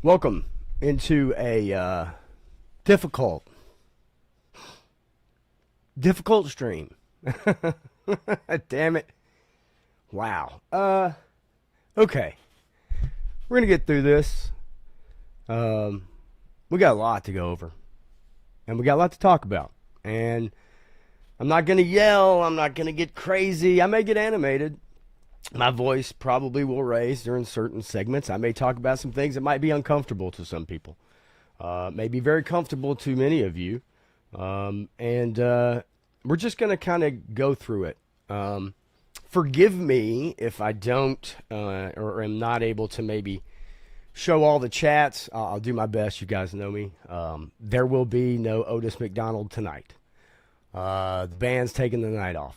Welcome into a difficult stream. Damn it. Wow. Okay. We're going to get through this. We got a lot to go over. And we got a lot to talk about. And I'm not going to yell. I'm not going to get crazy. I may get animated. My voice probably will raise during certain segments. I may talk about some things that might be uncomfortable to some people. May be very comfortable to many of you. And we're just going to kind of go through it. Forgive me if I don't or am not able to maybe show all the chats. I'll do my best. You guys know me. There will be no Otis McDonald tonight. The band's taking the night off.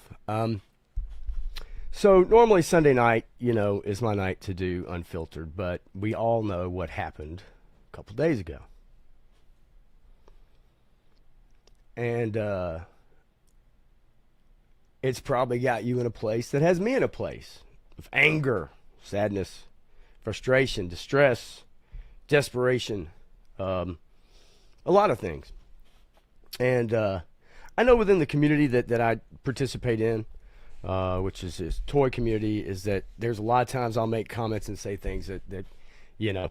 So normally Sunday night, is my night to do Unfiltered, but we all know what happened a couple days ago. And it's probably got you in a place that has me in a place of anger, sadness, frustration, distress, desperation, a lot of things. And I know within the community that I participate in, which is this toy community, is that there's a lot of times I'll make comments and say things that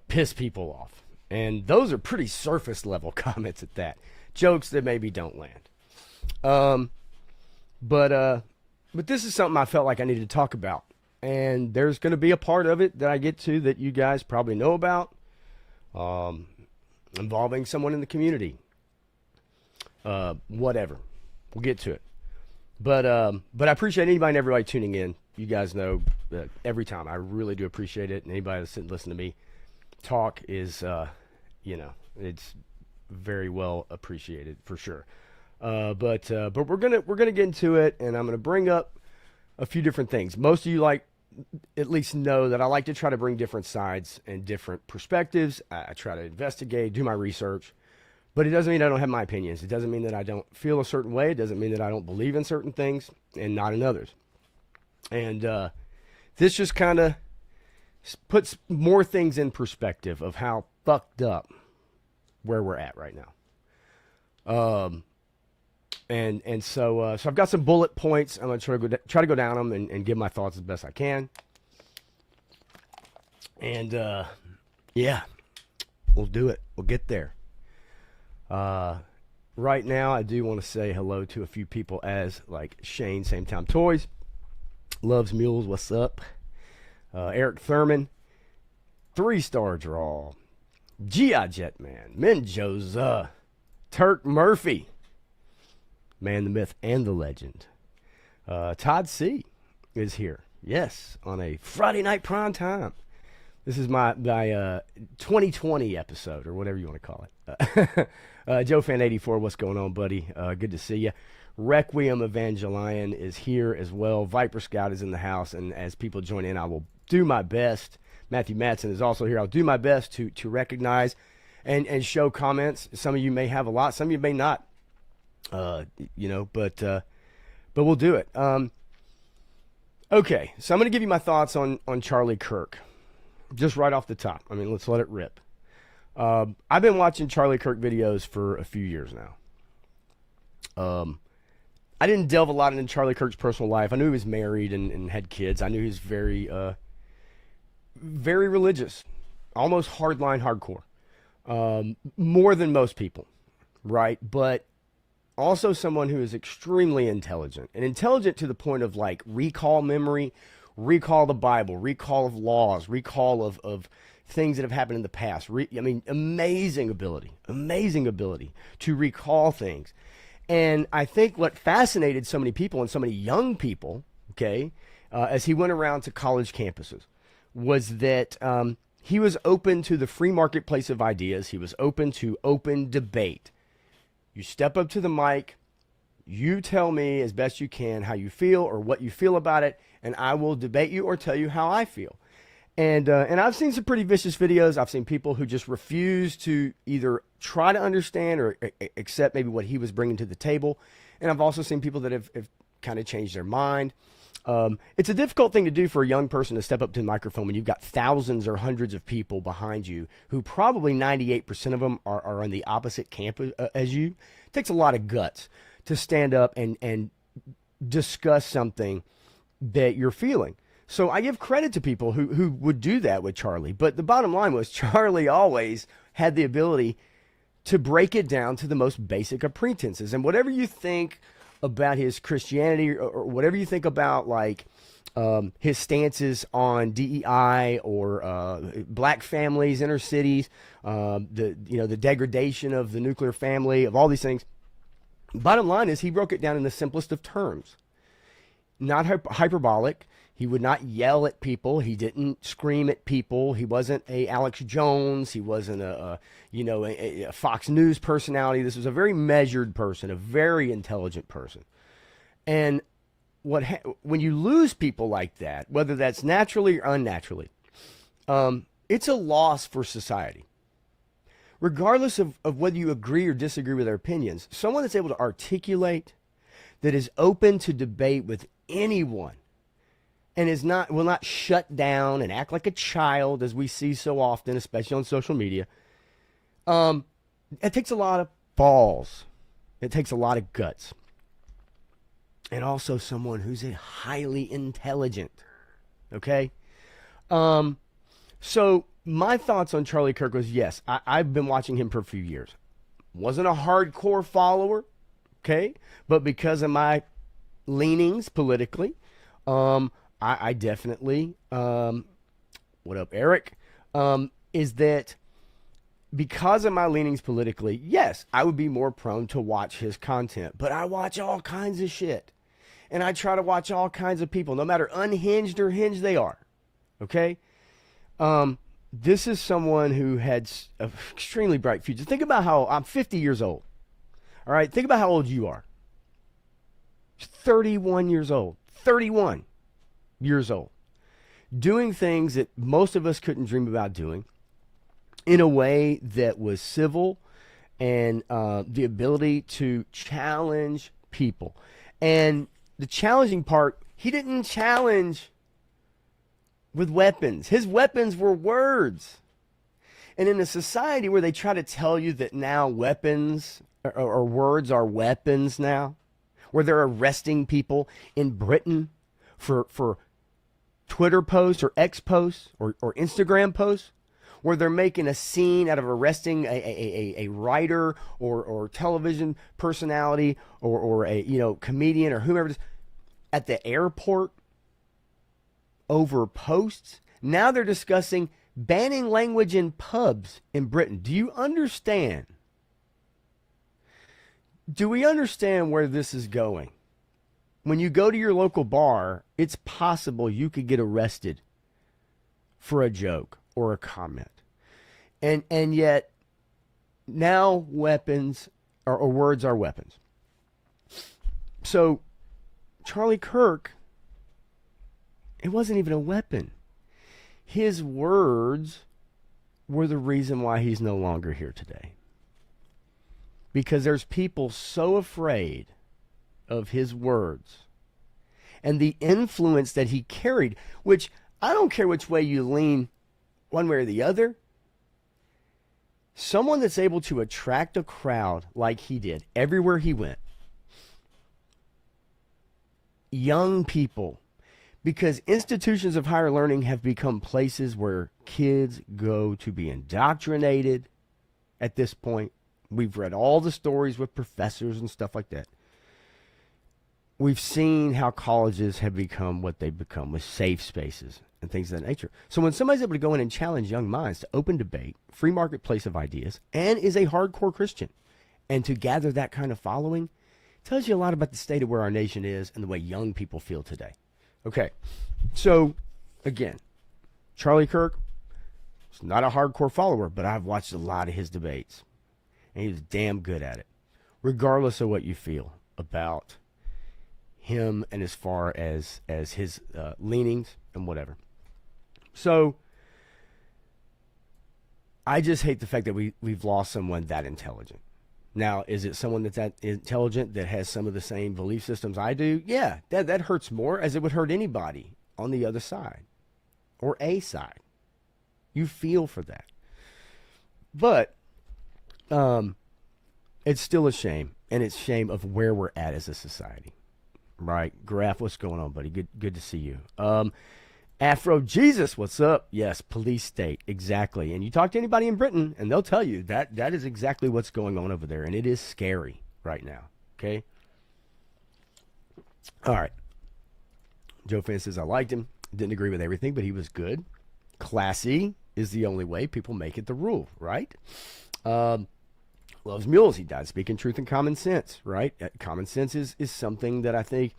piss people off. And those are pretty surface level comments at that. Jokes that maybe don't land. But this is something I felt like I needed to talk about. And there's going to be a part of it that I get to that you guys probably know about, involving someone in the community. Whatever. We'll get to it. But I appreciate anybody and everybody tuning in. You guys know that every time. I really do appreciate it. And anybody that's sitting listening to me talk is, it's very well appreciated for sure. But we're gonna get into it, and I'm gonna bring up a few different things. Most of you at least know that I like to try to bring different sides and different perspectives. I try to investigate, do my research. But it doesn't mean I don't have my opinions. It doesn't mean that I don't feel a certain way. It doesn't mean that I don't believe in certain things and not in others. And this just kind of puts more things in perspective of how fucked up where we're at right now. So I've got some bullet points. I'm going to try to go down them and give my thoughts as best I can. And yeah, we'll do it. We'll get there. Right now, I do want to say hello to a few people as like Shane, Same Time Toys, Loves Mules, what's up? Eric Thurman, 3-star draw, G.I. Jetman, Menjoza, Turk Murphy, Man, the Myth, and the Legend. Todd C. is here, yes, on a Friday night prime time. This is my 2020 episode, or whatever you want to call it. Joe Fan 84, what's going on, buddy? Good to see you. Requiem Evangelion is here as well. Viper Scout is in the house, and as people join in, I will do my best. Matthew Matson is also here. I'll do my best to recognize and show comments. Some of you may have a lot, some of you may not. But we'll do it. Okay, so I'm going to give you my thoughts on Charlie Kirk. Just right off the top. I mean, let's let it rip. I've been watching Charlie Kirk videos for a few years now. I didn't delve a lot into Charlie Kirk's personal life. I knew he was married and had kids. I knew he was very, very religious, almost hardline hardcore, more than most people, right? But also someone who is extremely intelligent, and intelligent to the point of like recall memory, recall the Bible, recall of laws, recall of things that have happened in the past. Amazing ability to recall things. And I think what fascinated so many people and so many young people, as he went around to college campuses, was that he was open to the free marketplace of ideas. He was open to open debate. You step up to the mic, you tell me as best you can how you feel or what you feel about it, and I will debate you or tell you how I feel. And I've seen some pretty vicious videos. I've seen people who just refuse to either try to understand or accept maybe what he was bringing to the table. And I've also seen people that have kind of changed their mind. It's a difficult thing to do for a young person to step up to the microphone when you've got thousands or hundreds of people behind you who probably 98% of them are on the opposite camp as you. It takes a lot of guts to stand up and discuss something that you're feeling. So I give credit to people who would do that with Charlie. But the bottom line was Charlie always had the ability to break it down to the most basic of pretenses. And whatever you think about his Christianity or whatever you think about like his stances on DEI or black families, inner cities, the degradation of the nuclear family, of all these things. Bottom line is he broke it down in the simplest of terms. Not hyperbolic. He would not yell at people. He didn't scream at people. He wasn't a Alex Jones. He wasn't a Fox News personality. This was a very measured person, a very intelligent person. And when you lose people like that, whether that's naturally or unnaturally, it's a loss for society. Regardless of whether you agree or disagree with their opinions, someone that's able to articulate, that is open to debate with anyone, and will not shut down and act like a child, as we see so often, especially on social media. It takes a lot of balls. It takes a lot of guts. And also someone who's highly intelligent. Okay? So my thoughts on Charlie Kirk was, yes, I've been watching him for a few years. Wasn't a hardcore follower, okay? But because of my leanings politically, I definitely, what up, Eric, is that because of my leanings politically, yes, I would be more prone to watch his content, but I watch all kinds of shit. And I try to watch all kinds of people, no matter unhinged or hinged they are. Okay? This is someone who had an extremely bright future. Think about how I'm 50 years old. All right? Think about how old you are. 31 years old. 31 years old. Doing things that most of us couldn't dream about doing in a way that was civil and the ability to challenge people. And the challenging part, he didn't challenge with weapons. His weapons were words. And in a society where they try to tell you that now weapons or words are weapons now, where they're arresting people in Britain for Twitter posts or X posts or Instagram posts, where they're making a scene out of arresting a writer or television personality or a comedian or whomever it is at the airport over posts. Now they're discussing banning language in pubs in Britain. Do you understand? Do we understand where this is going? When you go to your local bar, it's possible you could get arrested for a joke or a comment. And yet, now weapons or words are weapons. So, Charlie Kirk, it wasn't even a weapon. His words were the reason why he's no longer here today. Because there's people so afraid of his words and the influence that he carried, which I don't care which way you lean, one way or the other. Someone that's able to attract a crowd like he did everywhere he went. Young people. Because institutions of higher learning have become places where kids go to be indoctrinated at this point. We've read all the stories with professors and stuff like that. We've seen how colleges have become what they've become with safe spaces and things of that nature. So when somebody's able to go in and challenge young minds to open debate, free marketplace of ideas, and is a hardcore Christian, and to gather that kind of following, tells you a lot about the state of where our nation is and the way young people feel today. Okay, so again, Charlie Kirk is not a hardcore follower, but I've watched a lot of his debates, and he was damn good at it, regardless of what you feel about him and as far as his leanings and whatever. So I just hate the fact that we've lost someone that intelligent. Now, is it someone that's that intelligent that has some of the same belief systems I do? Yeah, that hurts more, as it would hurt anybody on the other side or a side. You feel for that. But it's still a shame, and it's shame of where we're at as a society. Right? Graf, what's going on, buddy? Good to see you. Afro Jesus, what's up? Yes, police state, exactly. And you talk to anybody in Britain, and they'll tell you that is exactly what's going on over there, and it is scary right now. Okay. All right. Joe Fan says, I liked him. Didn't agree with everything, but he was good. Classy is the only way. People make it the rule, right? Loves mules. He died speaking truth and common sense, right? Common sense is something that I think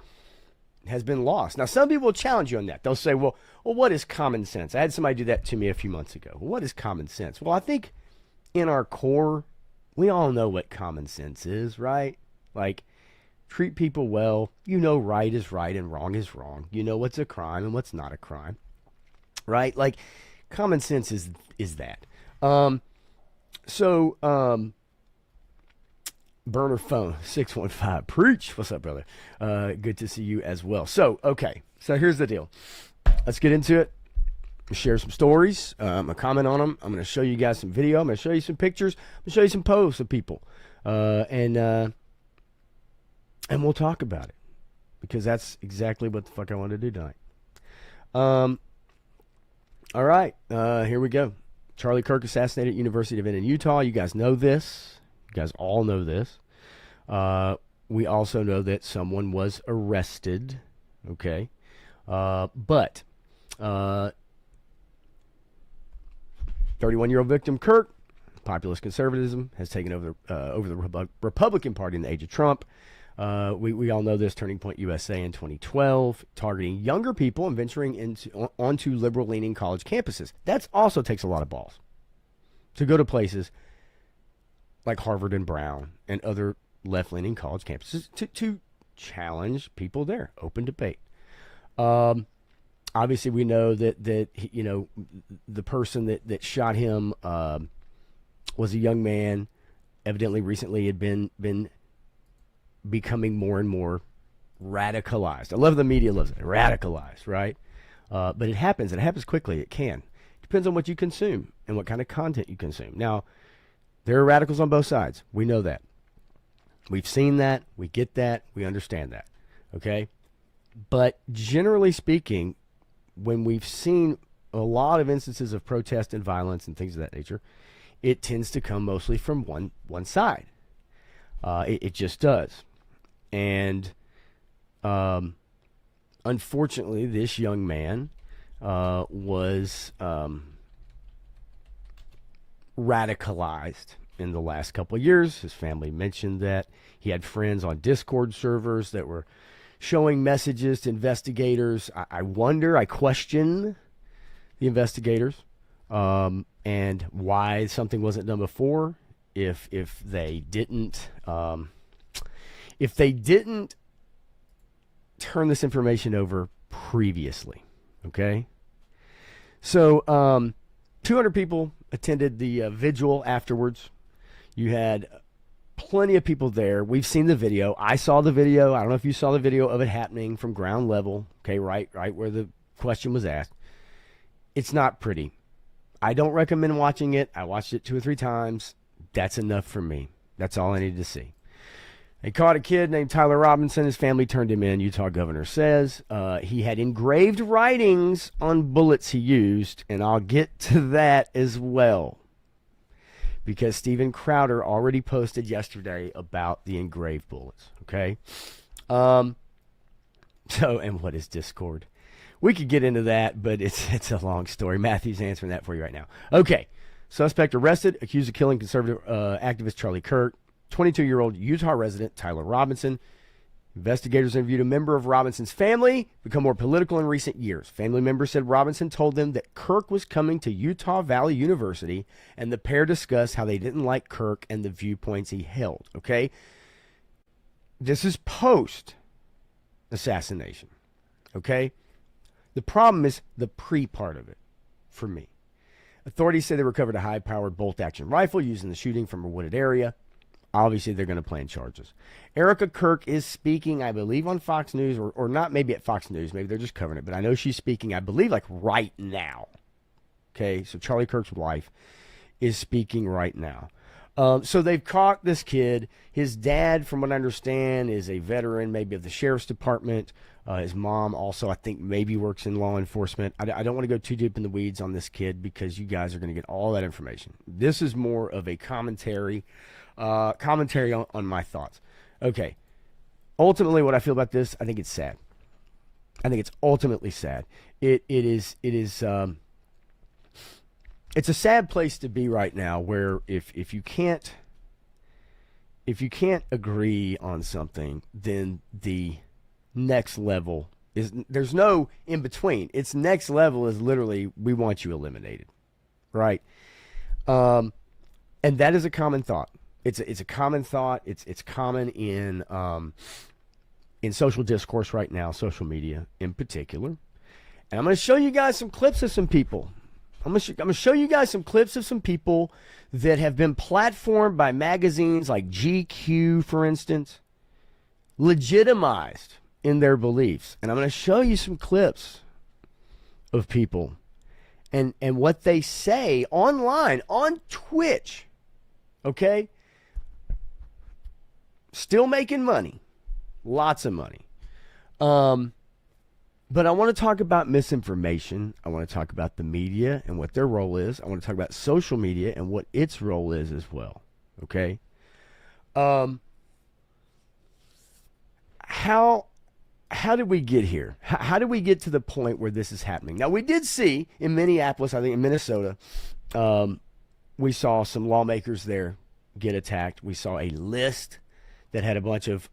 has been lost. Now, some people will challenge you on that. They'll say, well, what is common sense? I had somebody do that to me a few months ago. Well, what is common sense? Well, I think in our core, we all know what common sense is, right? Like, treat people well. You know right is right and wrong is wrong. You know what's a crime and what's not a crime, right? Like, common sense is that. Burner phone 615 preach. What's up, brother? Good to see you as well. So here's the deal. Let's get into it. Share some stories. I'm gonna comment on them. I'm gonna show you guys some video. I'm gonna show you some pictures. I'm gonna show you some posts of people, and we'll talk about it, because that's exactly what the fuck I wanted to do tonight. All right, here we go. Charlie Kirk assassinated at University of Utah. You guys know this. You guys all know this. We also know that someone was arrested. Okay. But 31-year-old victim Kirk, populist conservatism, has taken over the Republican Party in the age of Trump. We all know this. Turning Point USA in 2012, targeting younger people and venturing onto liberal-leaning college campuses. That also takes a lot of balls to go to places like Harvard and Brown and other left-leaning college campuses to challenge people there. Open debate. Obviously, we know that the person that shot him was a young man. Evidently, recently had been becoming more and more radicalized. I love the media loves it. Radicalized, right? But it happens. It happens quickly. It can. Depends on what you consume and what kind of content you consume. Now, there are radicals on both sides. We know that. We've seen that. We get that. We understand that. Okay? But generally speaking, when we've seen a lot of instances of protest and violence and things of that nature, it tends to come mostly from one side. It just does. And unfortunately, this young man was radicalized in the last couple of years. His family mentioned that he had friends on Discord servers that were showing messages to investigators. I question the investigators and why something wasn't done before. If they didn't turn this information over previously, okay? So 200 people attended the vigil afterwards. You had plenty of people there. We've seen the video. I saw the video. I don't know if you saw the video of it happening from ground level, okay, right where the question was asked. It's not pretty. I don't recommend watching it. I watched it 2 or 3 times. That's enough for me. That's all I needed to see. They caught a kid named Tyler Robinson. His family turned him in, Utah governor says. He had engraved writings on bullets he used, and I'll get to that as well, because Steven Crowder already posted yesterday about the engraved bullets, okay? And what is Discord? We could get into that, but it's a long story. Matthew's answering that for you right now. Okay, suspect arrested, accused of killing conservative activist Charlie Kirk. 22-year-old Utah resident Tyler Robinson. Investigators interviewed a member of Robinson's family, become more political in recent years. Family members said Robinson told them that Kirk was coming to Utah Valley University, and the pair discussed how they didn't like Kirk and the viewpoints he held. Okay? This is post-assassination. Okay? The problem is the pre-part of it, for me. Authorities say they recovered a high-powered bolt-action rifle used in the shooting from a wooded area. obviously they're going to plan charges. Erica Kirk is speaking, I believe, on Fox News, or not maybe at Fox News. Maybe they're just covering it. But I know she's speaking, I believe, like right now. Okay, so Charlie Kirk's wife is speaking right now. So they've caught this kid. His dad, from what I understand, is a veteran, maybe of the sheriff's department. His mom also, I think, maybe works in law enforcement. I don't want to go too deep in the weeds on this kid because you guys are going to get all that information. This is more of a commentary on my thoughts. Okay. Ultimately, what I feel about this, I think it's sad. I think it's ultimately sad. It's a sad place to be right now, where if you can't agree on something, then the next level is, there's no in between. It's next level is literally, we want you eliminated, right? And that is a common thought. It's a common thought. It's common in social discourse right now, social media in particular. And I'm going to show you guys some clips of some people. I'm going to show you guys some clips of some people that have been platformed by magazines like GQ, for instance, legitimized in their beliefs. And I'm going to show you some clips of people and what they say online, on Twitch, okay? Still making money, lots of money. But I want to talk about misinformation. I want to talk about the media and what their role is. I want to talk about social media and what its role is as well. Okay? How did we get here? How did we get to the point where this is happening? Now, we did see in Minneapolis, I think in Minnesota, we saw some lawmakers there get attacked. We saw a list that had a bunch of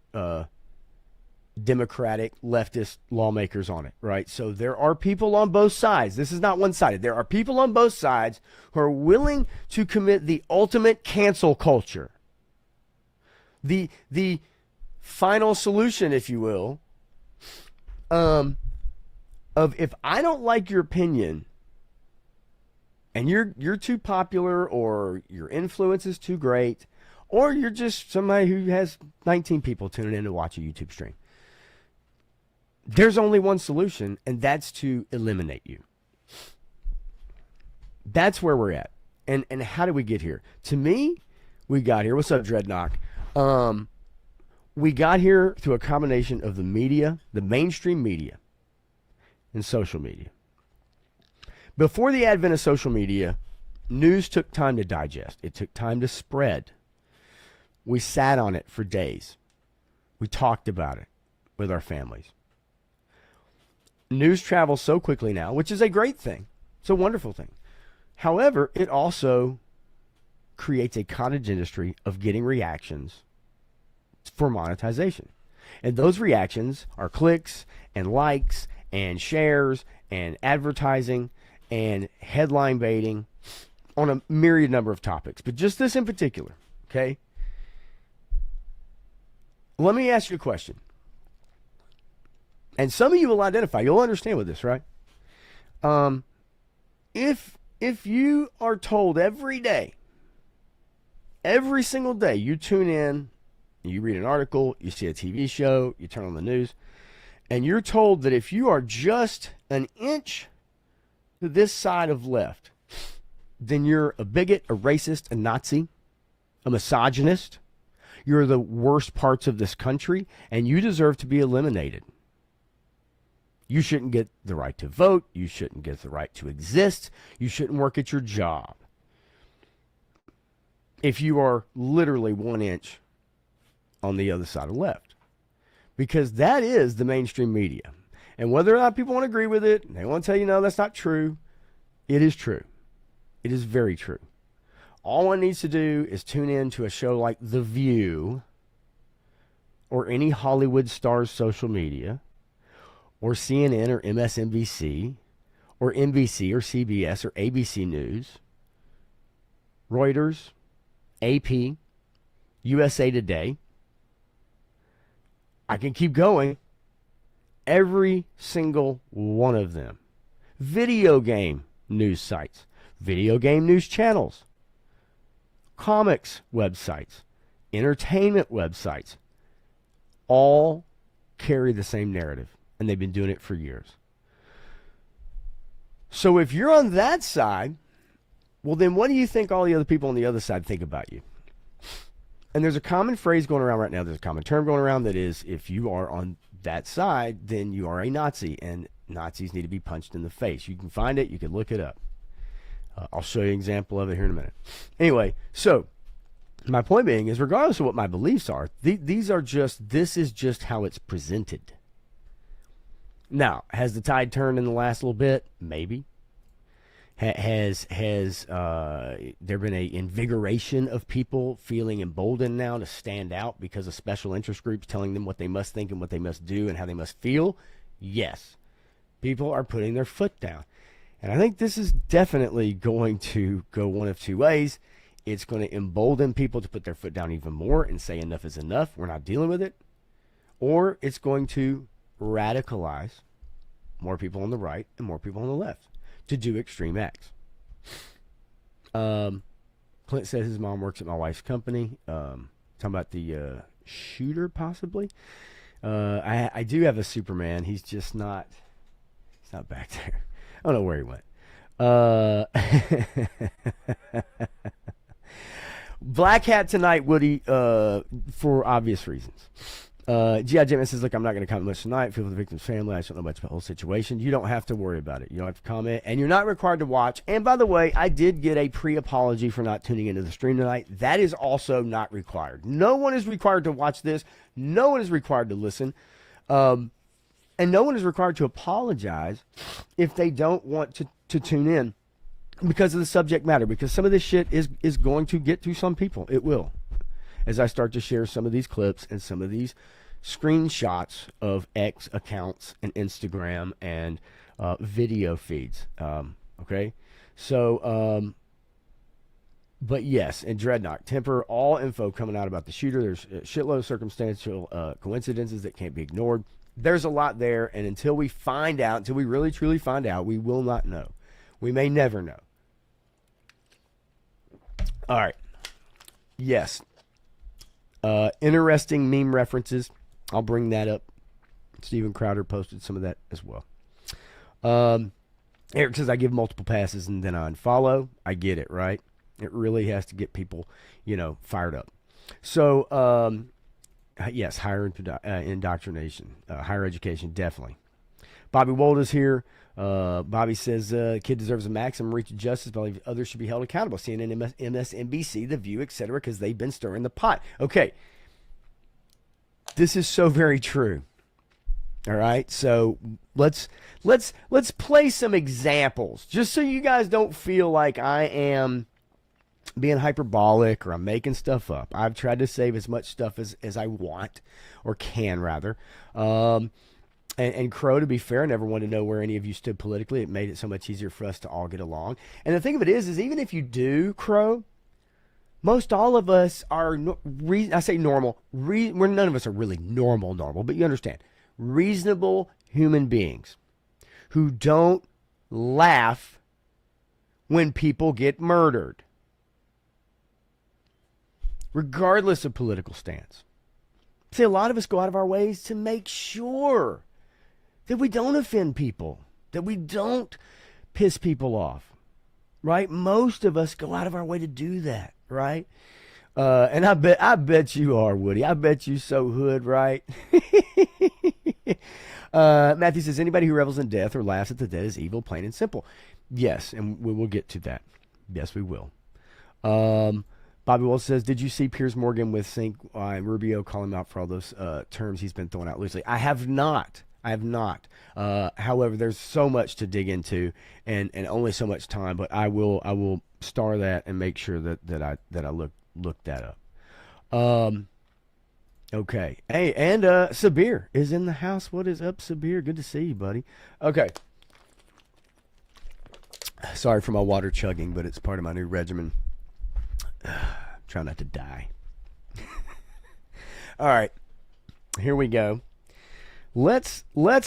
Democratic leftist lawmakers on it, right? So there are people on both sides. This is not one-sided. There are people on both sides who are willing to commit the ultimate cancel culture. The final solution, if you will, of if I don't like your opinion and you're too popular, or your influence is too great, or you're just somebody who has 19 people tuning in to watch a YouTube stream, there's only one solution, and that's to eliminate you. That's where we're at. And how did we get here? To me, we got here. What's up, Dreadnought? We got here through a combination of the media, the mainstream media, and social media. Before the advent of social media, news took time to digest. It took time to spread. We sat on it for days. We talked about it with our families. News travels so quickly now, which is a great thing. It's a wonderful thing. However, it also creates a cottage industry of getting reactions for monetization. And those reactions are clicks and likes and shares and advertising and headline baiting on a myriad number of topics. But just this in particular, okay? Let me ask you a question. And some of you will identify. You'll understand with this, right? If you are told every day, every single day, you tune in, you read an article, you see a TV show, you turn on the news, and you're told that if you are just an inch to this side of left, then you're a bigot, a racist, a Nazi, a misogynist, you're the worst parts of this country, and you deserve to be eliminated. You shouldn't get the right to vote. You shouldn't get the right to exist. You shouldn't work at your job. If you are literally 1 inch on the other side of left. Because that is the mainstream media. And whether or not people want to agree with it, they want to tell you, no, that's not true. It is true. It is very true. All one needs to do is tune in to a show like The View, or any Hollywood star's social media, or CNN or MSNBC, or NBC or CBS or ABC News, Reuters, AP, USA Today. I can keep going. Every single one of them. Video game news sites, video game news channels, comics websites, entertainment websites, all carry the same narrative, and they've been doing it for years. So if you're on that side, well, then what do you think all the other people on the other side think about you? And there's a common phrase going around right now. There's a common term going around that is, if you are on that side, then you are a Nazi, and Nazis need to be punched in the face. You can find it. You can look it up. I'll show you an example of it here in a minute. Anyway, so my point being is, regardless of what my beliefs are, this is just how it's presented. Now, has the tide turned in the last little bit? Maybe. Has there been a invigoration of people feeling emboldened now to stand out because of special interest groups telling them what they must think and what they must do and how they must feel? Yes. People are putting their foot down. And I think this is definitely going to go one of two ways. It's going to embolden people to put their foot down even more and say enough is enough. We're not dealing with it. Or it's going to radicalize more people on the right and more people on the left to do extreme acts. Clint says his mom works at my wife's company. Talking about the shooter, possibly. I do have a Superman. He's just not. He's not back there. I don't know where he went. Black hat tonight, Woody, for obvious reasons. G.I. Jim says, look, I'm not going to comment much tonight. Feel for the victim's family. I just don't know much about the whole situation. You don't have to worry about it. You don't have to comment. And you're not required to watch. And by the way, I did get a pre-apology for not tuning into the stream tonight. That is also not required. No one is required to watch this. No one is required to listen. And no one is required to apologize if they don't want to tune in because of the subject matter. Because some of this shit is going to get to some people. It will. As I start to share some of these clips and some of these screenshots of X accounts and Instagram and video feeds. Okay? So, but yes, and Dreadnought, temper all info coming out about the shooter. There's a shitload of circumstantial coincidences that can't be ignored. There's a lot there, and until we find out, until we really truly find out, we will not know. We may never know. All right. Yes. Interesting meme references. I'll bring that up. Steven Crowder posted some of that as well. Eric says, I give multiple passes and then I unfollow. I get it, right? It really has to get people, fired up. So, yes, higher indoctrination, higher education, definitely. Bobby Wold is here. Bobby says, kid deserves a maximum reach of justice, but others should be held accountable. CNN, MSNBC, The View, etc., because they've been stirring the pot. Okay. This is so very true. All right. So let's play some examples just so you guys don't feel like I am being hyperbolic or I'm making stuff up. I've tried to save as much stuff as I want or can rather. And Crow, to be fair, never wanted to know where any of you stood politically. It made it so much easier for us to all get along. And the thing of it is even if you do, Crow, most all of us are, I say normal, none of us are really normal, but you understand, reasonable human beings who don't laugh when people get murdered, regardless of political stance. See, a lot of us go out of our ways to make sure that we don't offend people, that we don't piss people off, right? Most of us go out of our way to do that, right? And I bet you are, Woody. I bet you so hood, right? Matthew says, anybody who revels in death or laughs at the dead is evil, plain and simple. Yes, and we will get to that. Yes, we will. Bobby Wells says, did you see Piers Morgan with Sink and Rubio call him out for all those terms he's been throwing out loosely? I have not. However, there's so much to dig into and only so much time, but I will star that and make sure that I look that up. Okay. Hey, and Sabir is in the house. What is up, Sabir? Good to see you, buddy. Okay. Sorry for my water chugging, but it's part of my new regimen. Try not to die. All right. Here we go. Let's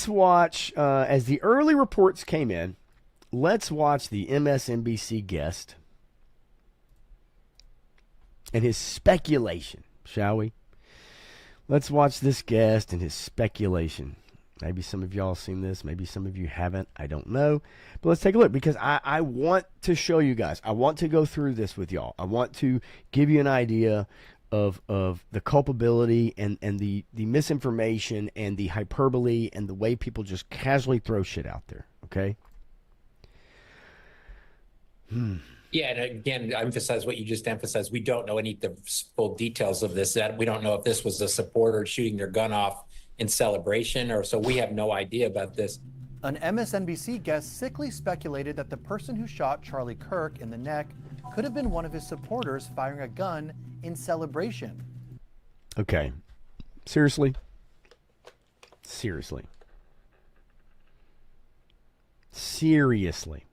watch, as the early reports came in, let's watch the MSNBC guest and his speculation. shall we? Let's watch this guest and his speculation. Maybe some of y'all seen this. Maybe some of you haven't. I don't know. But let's take a look, because I want to show you guys. I want to go through this with y'all. I want to give you an idea of the culpability and the misinformation and the hyperbole and the way people just casually throw shit out there. Okay? Yeah, and again, I emphasize what you just emphasized. We don't know any of the full details of this. That we don't know if this was a supporter shooting their gun off in celebration, or so we have no idea about this. An MSNBC guest sickly speculated that the person who shot Charlie Kirk in the neck could have been one of his supporters firing a gun in celebration. Okay. Seriously? Seriously. Seriously.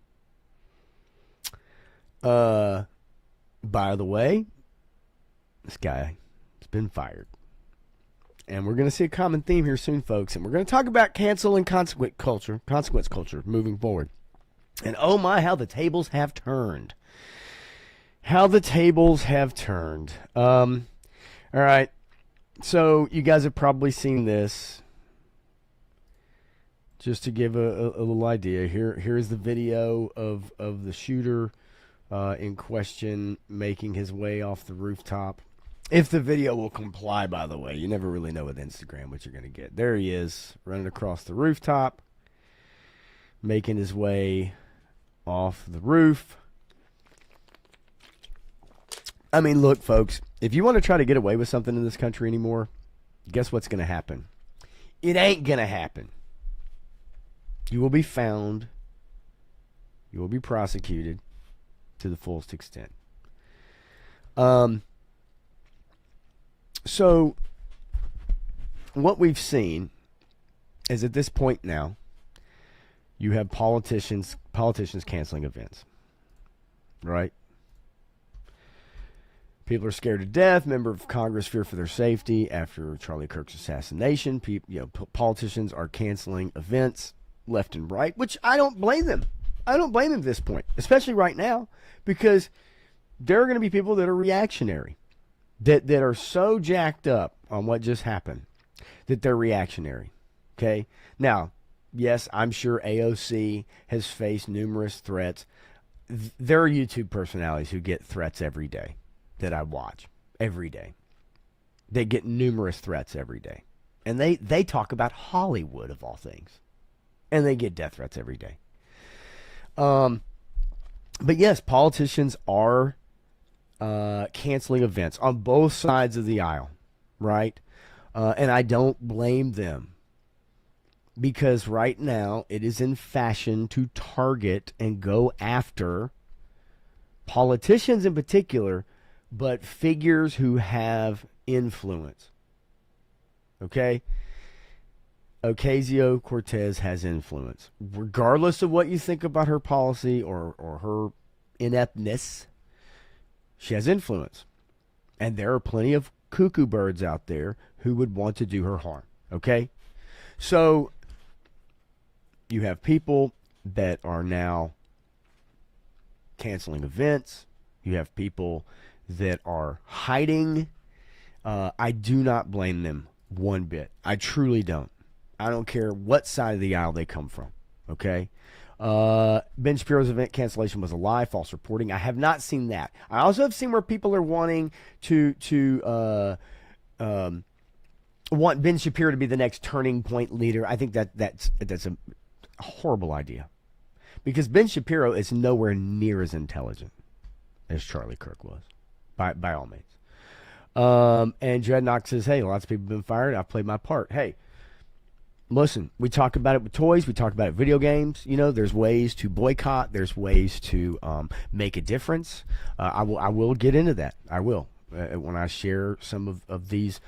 By the way, this guy has been fired. And we're going to see a common theme here soon, folks. And we're going to talk about cancel and consequence culture moving forward. And oh my, how the tables have turned. How the tables have turned. All right. So you guys have probably seen this. Just to give a little idea, here's the video of the shooter in question making his way off the rooftop. If the video will comply, by the way. You never really know with Instagram what you're going to get. There he is, running across the rooftop, making his way off the roof. I mean, look, folks, if you want to try to get away with something in this country anymore, guess what's going to happen? It ain't going to happen. You will be found. You will be prosecuted to the fullest extent. So what we've seen is at this point now, you have politicians canceling events, right? People are scared to death. Member of Congress fear for their safety after Charlie Kirk's assassination. Politicians are canceling events left and right, which I don't blame them. I don't blame them at this point, especially right now, because there are going to be people that are reactionary, that are so jacked up on what just happened that they're reactionary. Okay? Now, yes, I'm sure AOC has faced numerous threats. There are YouTube personalities who get threats every day that I watch every day. They get numerous threats every day. And they talk about Hollywood, of all things. And they get death threats every day. But yes, politicians are canceling events on both sides of the aisle, right? And I don't blame them, because right now it is in fashion to target and go after politicians in particular, but figures who have influence. Okay? Ocasio-Cortez has influence. Regardless of what you think about her policy or her ineptness, she has influence. And there are plenty of cuckoo birds out there who would want to do her harm. Okay? So you have people that are now canceling events. You have people that are hiding. I do not blame them one bit. I truly don't. I don't care what side of the aisle they come from. Okay? Ben Shapiro's event cancellation was a lie, false reporting. I have not seen that. I also have seen where people are wanting to want Ben Shapiro to be the next turning point leader. I think that's a horrible idea, because Ben Shapiro is nowhere near as intelligent as Charlie Kirk was, by all means. And Dreadnought says, hey, lots of people have been fired. I've played my part. Hey, listen, we talk about it with toys. We talk about it with video games. You know, there's ways to boycott. There's ways to make a difference. I will get into that. I will. When I share some of these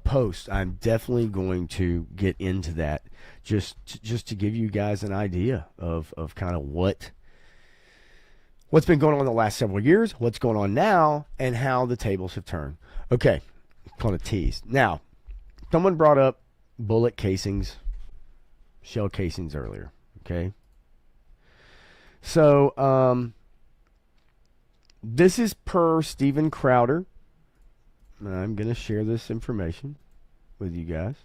posts, I'm definitely going to get into that, just to give you guys an idea of kind of what's been going on the last several years, what's going on now, and how the tables have turned. Okay, kind of teased. Now, someone brought up bullet casings, shell casings earlier. Okay, so this is per Steven Crowder. I'm going to share this information with you guys.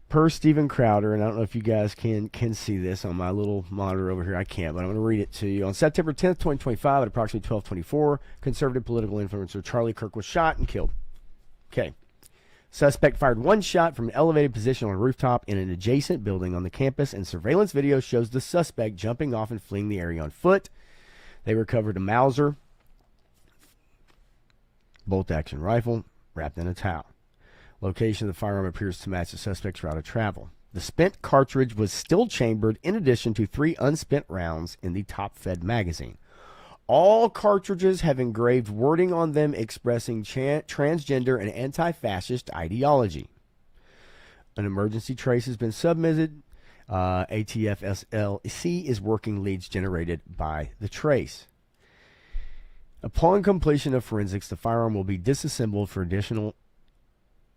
Per Steven Crowder, and I don't know if you guys can see this on my little monitor over here. I can't, but I'm going to read it to you. On September 10th, 2025, at approximately 12:24, conservative political influencer Charlie Kirk was shot and killed. Okay. Suspect fired one shot from an elevated position on a rooftop in an adjacent building on the campus, and surveillance video shows the suspect jumping off and fleeing the area on foot. They recovered a Mauser bolt-action rifle wrapped in a towel. Location of the firearm appears to match the suspect's route of travel. The spent cartridge was still chambered in addition to 3 unspent rounds in the top-fed magazine. All cartridges have engraved wording on them expressing transgender and anti-fascist ideology. An emergency trace has been submitted. ATFSLC is working leads generated by the trace. Upon completion of forensics, the firearm will be disassembled for additional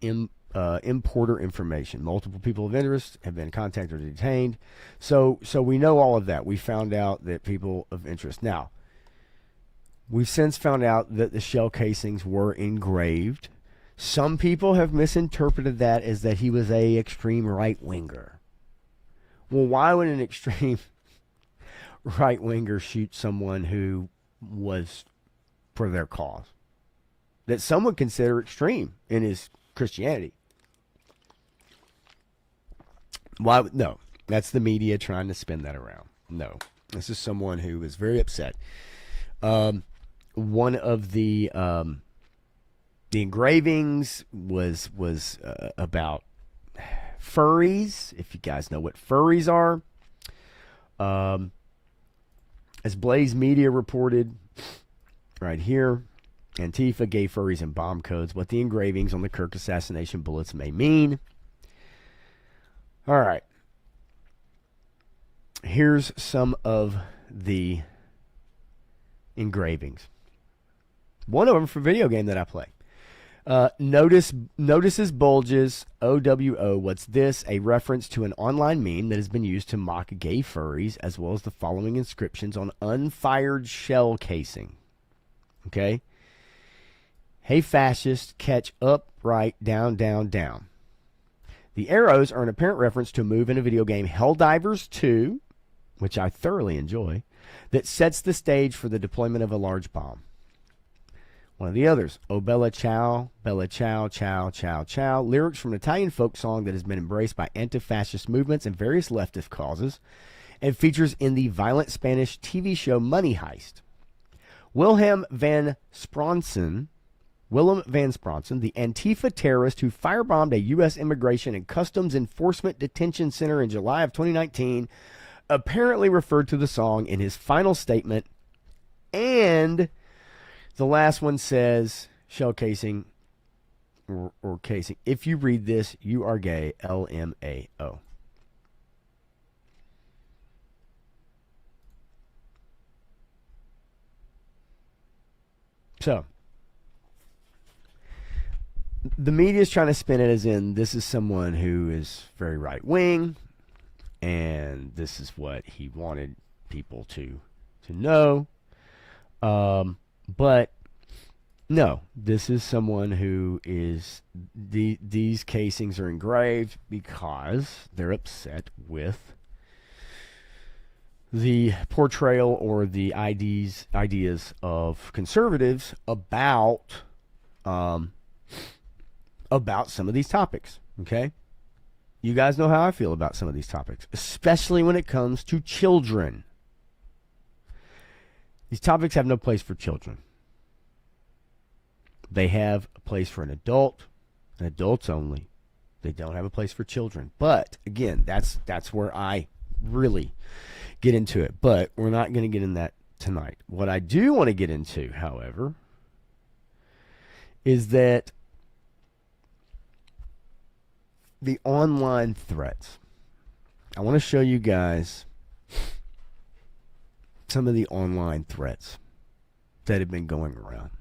importer information. Multiple people of interest have been contacted or detained. So we know all of that. We found out that people of interest. Now, we've since found out that the shell casings were engraved. Some people have misinterpreted that as that he was a extreme right-winger. Well, why would an extreme right-winger shoot someone who was for their cause? That some would consider extreme in his Christianity. Why? No, that's the media trying to spin that around. No, this is someone who is very upset. One of the engravings was about furries. If you guys know what furries are, as Blaze Media reported right here, Antifa gave furries and bomb codes what the engravings on the Kirk assassination bullets may mean. All right. Here's some of the engravings. One of them for a video game that I play. Notices bulges, OWO, what's this? A reference to an online meme that has been used to mock gay furries, as well as the following inscriptions on unfired shell casing. Okay? Hey, fascist, catch up, right, down, down, down. The arrows are an apparent reference to a move in a video game, Helldivers 2, which I thoroughly enjoy, that sets the stage for the deployment of a large bomb. One of the others, Oh Bella Ciao, Ciao, Ciao, Ciao, lyrics from an Italian folk song that has been embraced by anti-fascist movements and various leftist causes, and features in the violent Spanish TV show Money Heist. Willem van Spronsen, the Antifa terrorist who firebombed a U.S. Immigration and Customs Enforcement detention center in July of 2019, apparently referred to the song in his final statement. And the last one says, shell casing or casing. If you read this, you are gay, LMAO. So, the media is trying to spin it as in this is someone who is very right wing, and this is what he wanted people to know. But no, this is someone who is these casings are engraved because they're upset with the portrayal or the ideas of conservatives about some of these topics, okay? You guys know how I feel about some of these topics, especially when it comes to children. These topics have no place for children. They have a place for an adult, and adults only. They don't have a place for children. But, again, that's where I really get into it. But we're not going to get in that tonight. What I do want to get into, however, is that the online threats. I want to show you guys some of the online threats that have been going around.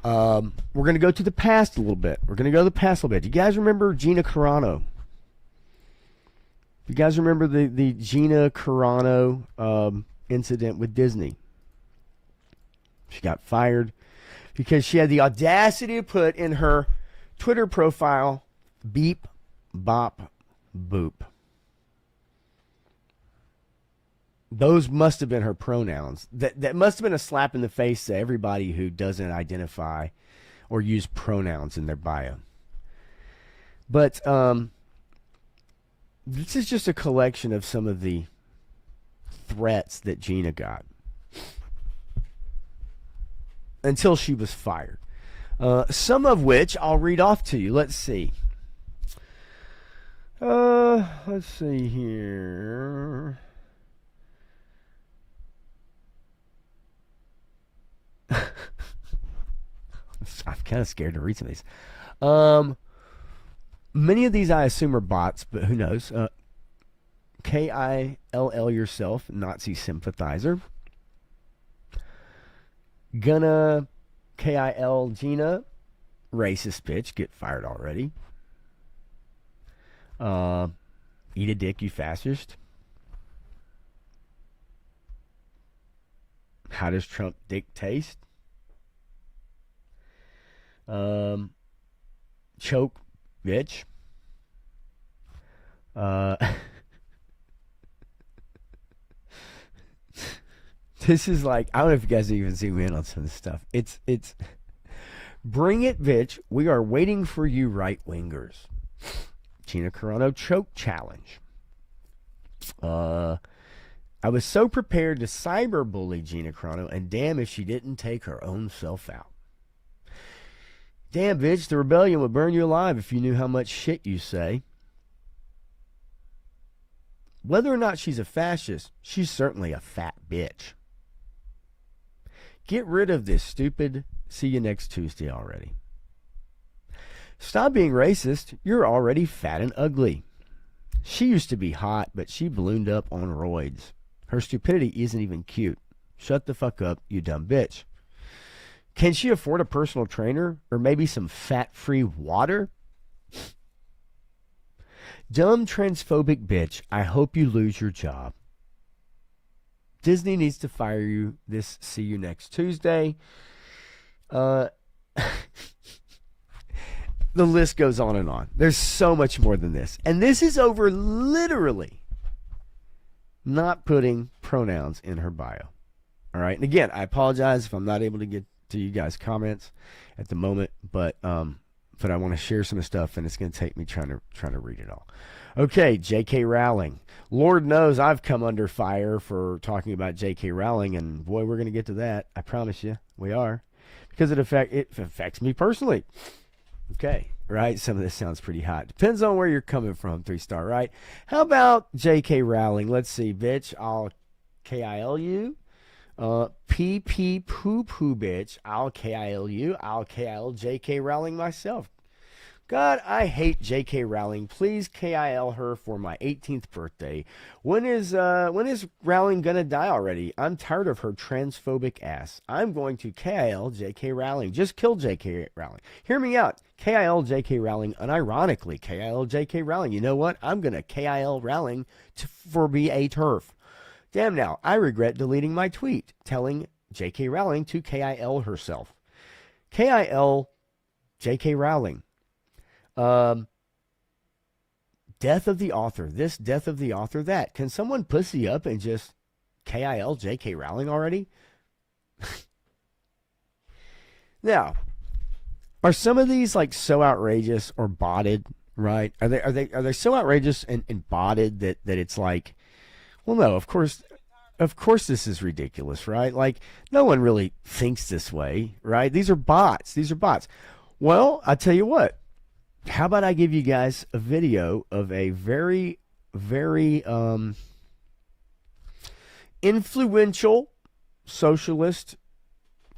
We're going to go to the past a little bit. Do you guys remember Gina Carano? You guys remember the Gina Carano incident with Disney? She got fired because she had the audacity to put in her Twitter profile, beep, bop, boop. Those must have been her pronouns. That must have been a slap in the face to everybody who doesn't identify or use pronouns in their bio. But this is just a collection of some of the threats that Gina got until she was fired. Some of which I'll read off to you. Let's see. Let's see here. I'm kind of scared to read some of these. Many of these I assume are bots, but who knows? KILL yourself, Nazi sympathizer. Gonna KIL Gina, racist bitch, get fired already. Eat a dick, you fascist. How does Trump dick taste? Choke, bitch. This is like, I don't know if you guys even zoom in on some of this stuff. It's bring it, bitch. We are waiting for you, right wingers. Gina Carano choke challenge. I was so prepared to cyberbully Gina Carano, and damn if she didn't take her own self out. Damn, bitch, the rebellion would burn you alive if you knew how much shit you say. Whether or not she's a fascist, she's certainly a fat bitch. Get rid of this stupid see you next Tuesday already. Stop being racist. You're already fat and ugly. She used to be hot, but she ballooned up on roids. Her stupidity isn't even cute. Shut the fuck up, you dumb bitch. Can she afford a personal trainer or maybe some fat-free water? Dumb transphobic bitch, I hope you lose your job. Disney needs to fire you. This see you next Tuesday. The list goes on and on. There's so much more than this. And this is over literally not putting pronouns in her bio. All right. And again, I apologize if I'm not able to get to you guys' comments at the moment, but I want to share some stuff, and it's going to take me trying to read it all. Okay, J.K. Rowling. Lord knows I've come under fire for talking about J.K. Rowling, and boy, we're going to get to that. I promise you, we are, because it affects me personally. Okay, right? Some of this sounds pretty hot. Depends on where you're coming from, 3-star, right? How about J.K. Rowling? Let's see, bitch. I'll KIL you. PP poo poo bitch. I'll KIL you. I'll KIL J.K. Rowling myself. God, I hate J.K. Rowling. Please KIL her for my 18th birthday. When is Rowling gonna die already? I'm tired of her transphobic ass. I'm going to KIL J.K. Rowling. Just kill J.K. Rowling. Hear me out. KIL J.K. Rowling, unironically KIL J.K. Rowling. You know what? I'm gonna KIL Rowling for be a turf. Damn now, I regret deleting my tweet telling J.K. Rowling to KIL herself. KIL J.K. Rowling. Death of the author. This, death of the author, that. Can someone pussy up and just KIL J.K. Rowling already? Now, are some of these like so outrageous or botted, right? Are they so outrageous and botted that it's like, well, no, of course this is ridiculous, right? Like, no one really thinks this way, right? These are bots. Well, I tell you what. How about I give you guys a video of a very, very influential socialist,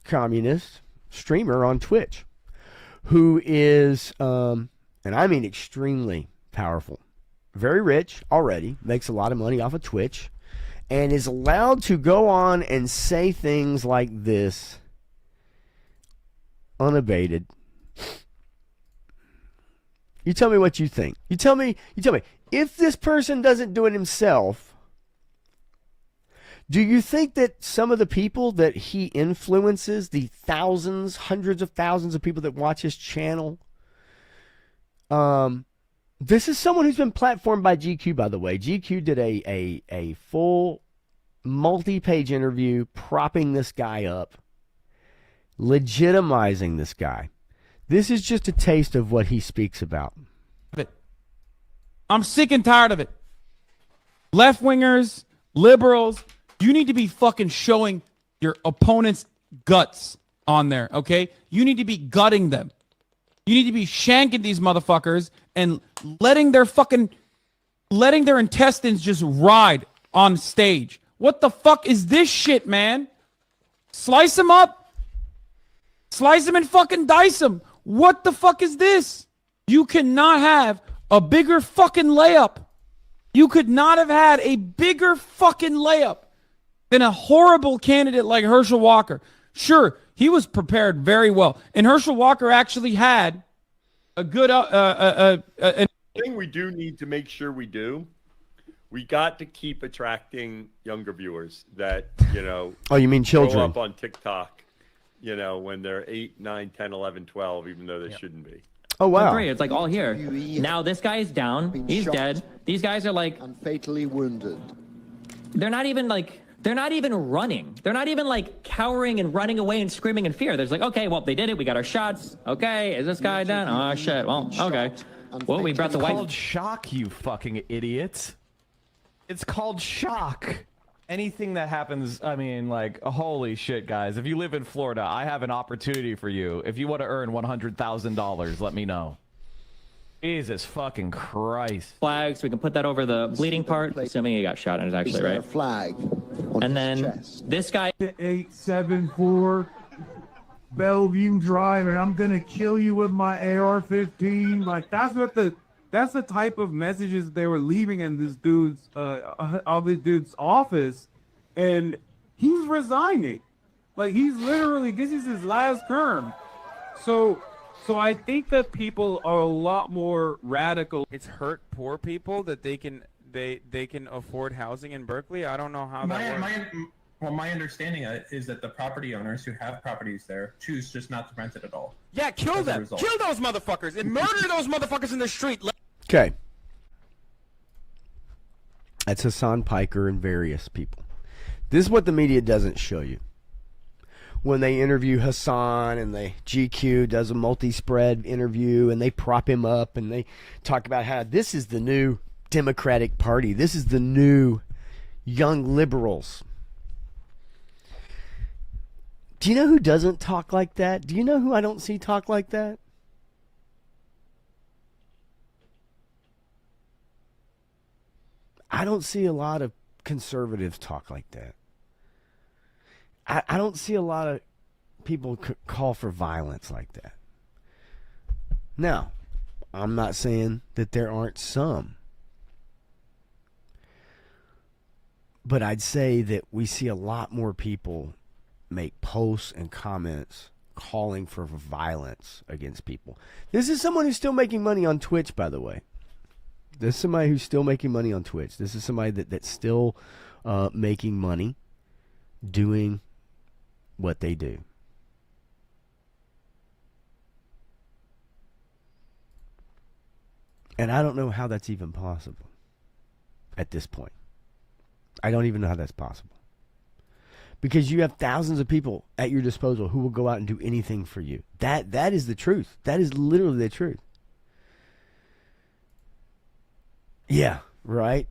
communist streamer on Twitch who is, and I mean extremely powerful, very rich already, makes a lot of money off of Twitch, and is allowed to go on and say things like this unabated. You tell me what you think. You tell me, if this person doesn't do it himself, Do you think that some of the people that he influences, the thousands, hundreds of thousands of people that watch his channel, this is someone who's been platformed by GQ, by the way. GQ did a full multi-page interview propping this guy up, legitimizing this guy. This is just a taste of what he speaks about. I'm sick and tired of it. Left-wingers, liberals, you need to be fucking showing your opponent's guts on there, okay? You need to be gutting them. You need to be shanking these motherfuckers and letting their intestines just ride on stage. What the fuck is this shit, man? Slice them up. Slice them and fucking dice them. What the fuck is this? You cannot have a bigger fucking layup. You could not have had a bigger fucking layup than a horrible candidate like Herschel Walker. Sure, he was prepared very well. And Herschel Walker actually had a good thing we do need to make sure we do. We got to keep attracting younger viewers that, Oh, you mean children? grow up on TikTok, when they're 8, 9, 10, 11, 12, even though they shouldn't be. Oh, wow. Great. It's like all here. Now this guy's down. He's dead. These guys are like and fatally wounded. they're not even running. They're not even like cowering and running away and screaming in fear. There's like, okay, well, they did it. We got our shots. Okay, is this guy down? Oh shit. Well, okay. Well, we brought the It's white. called shock, you fucking idiots. It's called shock. Anything that happens, I mean, like, holy shit, guys. If you live in Florida, I have an opportunity for you. If you want to earn $100,000, let me know. Jesus fucking Christ. Flags. We can put that over the bleeding part, assuming he got shot in his Is actually, there a right? flag on And his then chest? this guy. 874 Bellevue Drive, and I'm gonna kill you with my AR-15. Like that's the type of messages they were leaving in this dude's office, and he's resigning. Like he's literally, this is his last term. So I think that people are a lot more radical. It's hurt poor people that they can afford housing in Berkeley. I don't know how that works. My understanding is that the property owners who have properties there choose just not to rent it at all. Yeah, kill them. Kill those motherfuckers and murder those motherfuckers in the street. Okay. That's Hassan Piker and various people. This is what the media doesn't show you. When they interview Hassan and GQ does a multi-spread interview and they prop him up and they talk about how this is the new Democratic Party. This is the new young liberals. Do you know who doesn't talk like that? Do you know who I don't see talk like that? I don't see a lot of conservatives talk like that. I don't see a lot of people call for violence like that. Now, I'm not saying that there aren't some. But I'd say that we see a lot more people make posts and comments calling for violence against people. This is someone who's still making money on Twitch, by the way. This is somebody who's still making money on Twitch. This is somebody that's still making money doing what they do. And I don't know how that's even possible at this point. I don't even know how that's possible. Because you have thousands of people at your disposal who will go out and do anything for you. That is the truth. That is literally the truth. Yeah, right?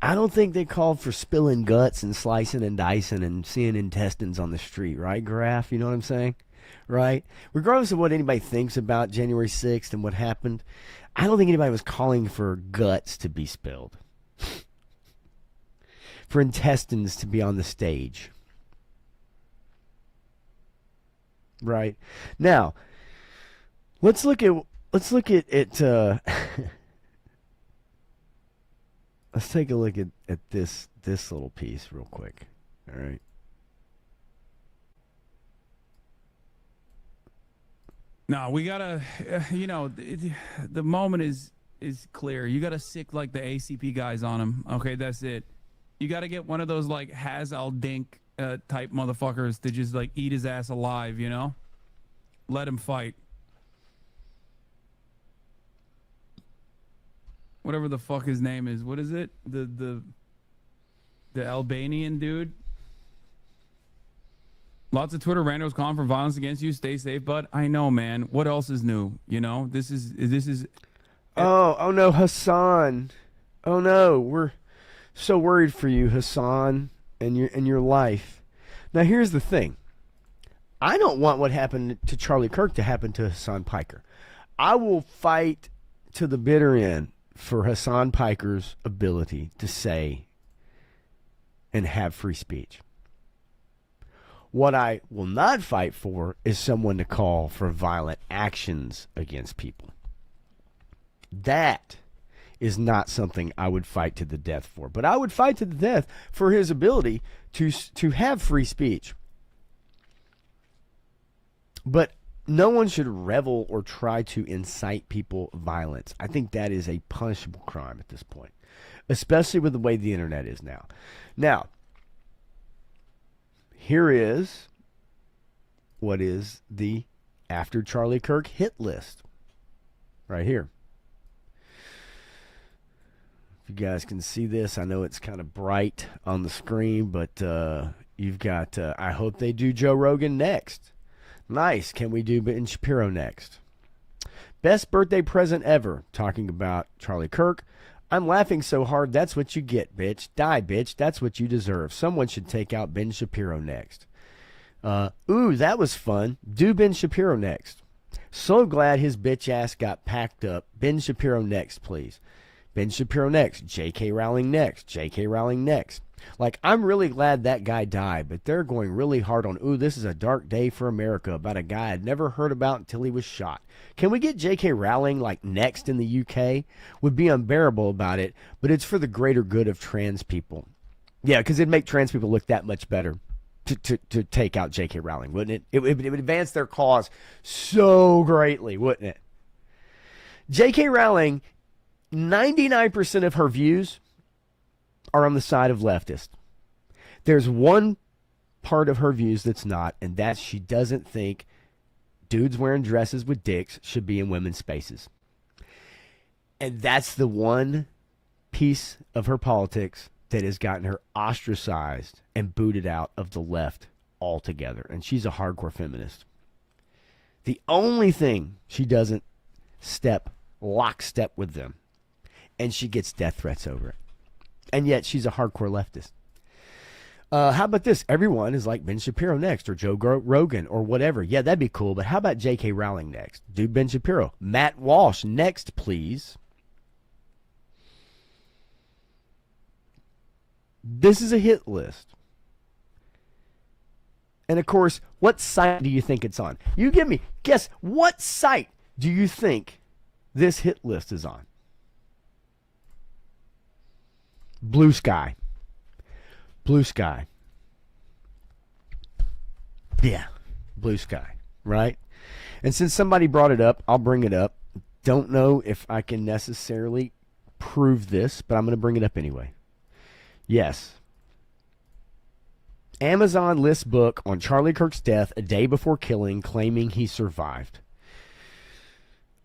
I don't think they called for spilling guts and slicing and dicing and seeing intestines on the street, right, Graf? You know what I'm saying? Right? Regardless of what anybody thinks about January 6th and what happened, I don't think anybody was calling for guts to be spilled. For intestines to be on the stage. Right? Now, let's look at let's take a look at this little piece real quick. All right. No, we gotta, the moment is clear. You gotta sick like the ACP guys on him. Okay, that's it. You got to get one of those like Haz al Dink type motherfuckers to just like eat his ass alive, you know? Let him fight. Whatever the fuck his name is. What is it? The Albanian dude? Lots of Twitter randos calling for violence against you. Stay safe, bud. I know, man. What else is new? You know, this is. Oh no, Hassan. Oh no, we're so worried for you, Hassan, and your life. Now here's the thing. I don't want what happened to Charlie Kirk to happen to Hassan Piker. I will fight to the bitter end for Hassan Piker's ability to say and have free speech. What I will not fight for is someone to call for violent actions against people. That is not something I would fight to the death for. But I would fight to the death for his ability to have free speech. But no one should revel or try to incite people violence. I think that is a punishable crime at this point, especially with the way the internet is now. Now, here is what is the After Charlie Kirk hit list. Right here. If you guys can see this, I know it's kind of bright on the screen, but you've got, I hope they do Joe Rogan next. Nice. Can we do Ben Shapiro next? Best birthday present ever. Talking about Charlie Kirk. I'm laughing so hard, that's what you get, bitch. Die, bitch. That's what you deserve. Someone should take out Ben Shapiro next. Ooh, that was fun. Do Ben Shapiro next. So glad his bitch ass got packed up. Ben Shapiro next, please. Ben Shapiro next. J.K. Rowling next. J.K. Rowling next. Like, I'm really glad that guy died, but they're going really hard on, ooh, this is a dark day for America, about a guy I'd never heard about until he was shot. Can we get J.K. Rowling, like, next in the UK? Would be unbearable about it, but it's for the greater good of trans people. Yeah, because it'd make trans people look that much better to take out J.K. Rowling, wouldn't it? It would advance their cause so greatly, wouldn't it? J.K. Rowling, 99% of her views are on the side of leftists. There's one part of her views that's not, and that's she doesn't think dudes wearing dresses with dicks should be in women's spaces. And that's the one piece of her politics that has gotten her ostracized and booted out of the left altogether. And she's a hardcore feminist. The only thing she doesn't lockstep with them, and she gets death threats over it. And yet she's a hardcore leftist. How about this? Everyone is like Ben Shapiro next, or Joe Rogan, or whatever. Yeah, that'd be cool. But how about J.K. Rowling next? Do Ben Shapiro. Matt Walsh next, please. This is a hit list. And of course, what site do you think it's on? You give me. Guess what site do you think this hit list is on? Blue Sky. Blue Sky. Yeah, Blue Sky, right? And since somebody brought it up, I'll bring it up. Don't know if I can necessarily prove this, but I'm going to bring it up anyway. Yes. Amazon lists book on Charlie Kirk's death a day before killing, claiming he survived.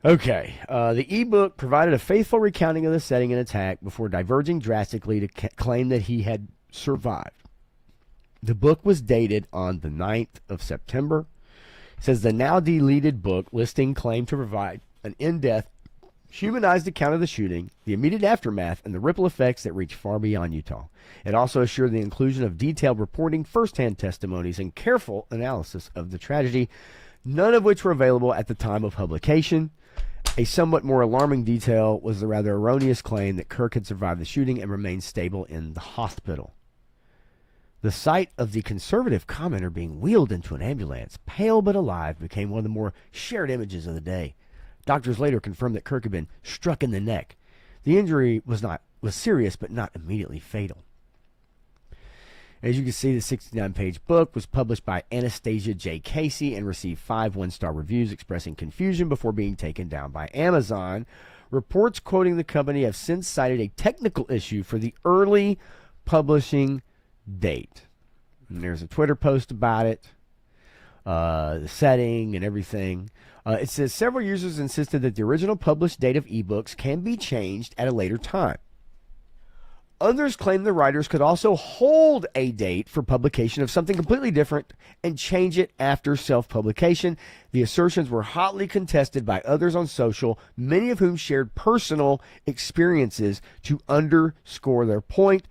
Okay, the ebook provided a faithful recounting of the setting and attack before diverging drastically to claim that he had survived. The book was dated on the 9th of September. It says the now deleted book listing claimed to provide an in-depth, humanized account of the shooting, the immediate aftermath, and the ripple effects that reach far beyond Utah. It also assured the inclusion of detailed reporting, firsthand testimonies, and careful analysis of the tragedy, none of which were available at the time of publication. A somewhat more alarming detail was the rather erroneous claim that Kirk had survived the shooting and remained stable in the hospital. The sight of the conservative commenter being wheeled into an ambulance, pale but alive, became one of the more shared images of the day. Doctors later confirmed that Kirk had been struck in the neck. The injury was serious but not immediately fatal. As you can see, the 69-page book was published by Anastasia J. Casey and received 5 one-star reviews expressing confusion before being taken down by Amazon. Reports quoting the company have since cited a technical issue for the early self-publishing date. And there's a Twitter post about it, the setting and everything. It says several users insisted that the original published date of ebooks can be changed at a later time. Others claim the writers could also hold a date for publication of something completely different and change it after self-publication. The assertions were hotly contested by others on social, many of whom shared personal experiences to underscore their point.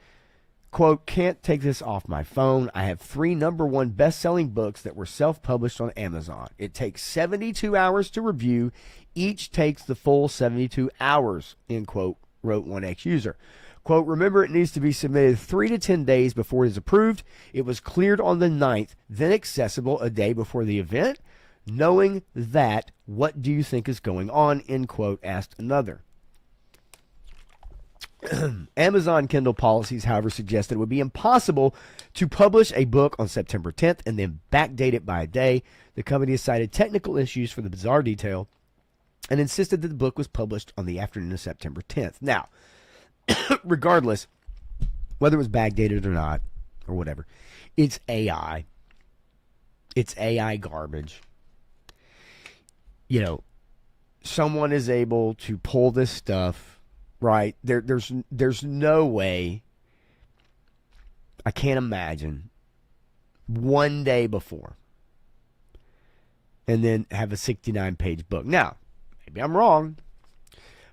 Quote, can't take this off my phone. I have 3 #1 best-selling books that were self-published on Amazon. It takes 72 hours to review. Each takes the full 72 hours, end quote, wrote one ex-user. Quote, remember, it needs to be submitted 3 to 10 days before it is approved. It was cleared on the 9th, then accessible a day before the event. Knowing that, what do you think is going on, end quote, asked another. Amazon Kindle policies, however, suggested it would be impossible to publish a book on September 10th and then backdate it by a day. The company cited technical issues for the bizarre detail and insisted that the book was published on the afternoon of September 10th. Now, regardless, whether it was backdated or not, or whatever, it's AI. It's AI garbage. You know, someone is able to pull this stuff, right? There's no way, I can't imagine, one day before, and then have a 69-page book. Now, maybe I'm wrong,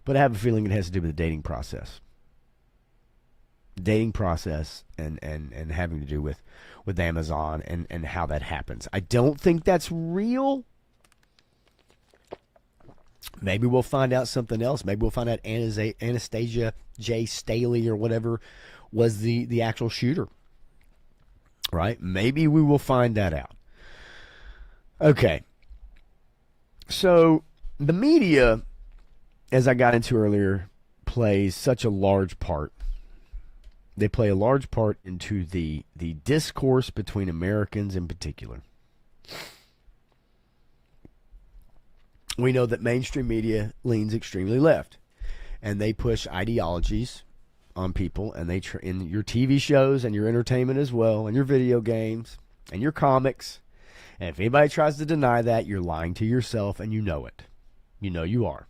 but I have a feeling it has to do with the dating process. Dating process and having to do with Amazon and how that happens. I don't think that's real. Maybe we'll find out something else. Maybe we'll find out Anastasia J. Staley or whatever was the actual shooter. Right? Maybe we will find that out. Okay. So the media, as I got into earlier, plays such a large part. They play a large part into the discourse between Americans in particular. We know that mainstream media leans extremely left, and they push ideologies on people, and they in your TV shows and your entertainment as well, and your video games and your comics. And if anybody tries to deny that, you're lying to yourself, and you know it. You know you are.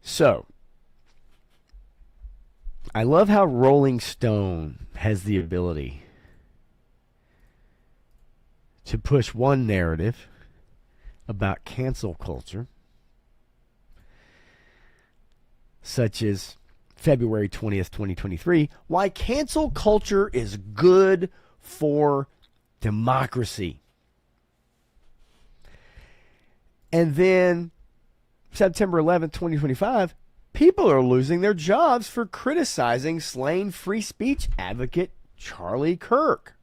So, I love how Rolling Stone has the ability to push one narrative about cancel culture, such as February 20th, 2023, why cancel culture is good for democracy. And then September 11th, 2025, people are losing their jobs for criticizing slain free speech advocate Charlie Kirk.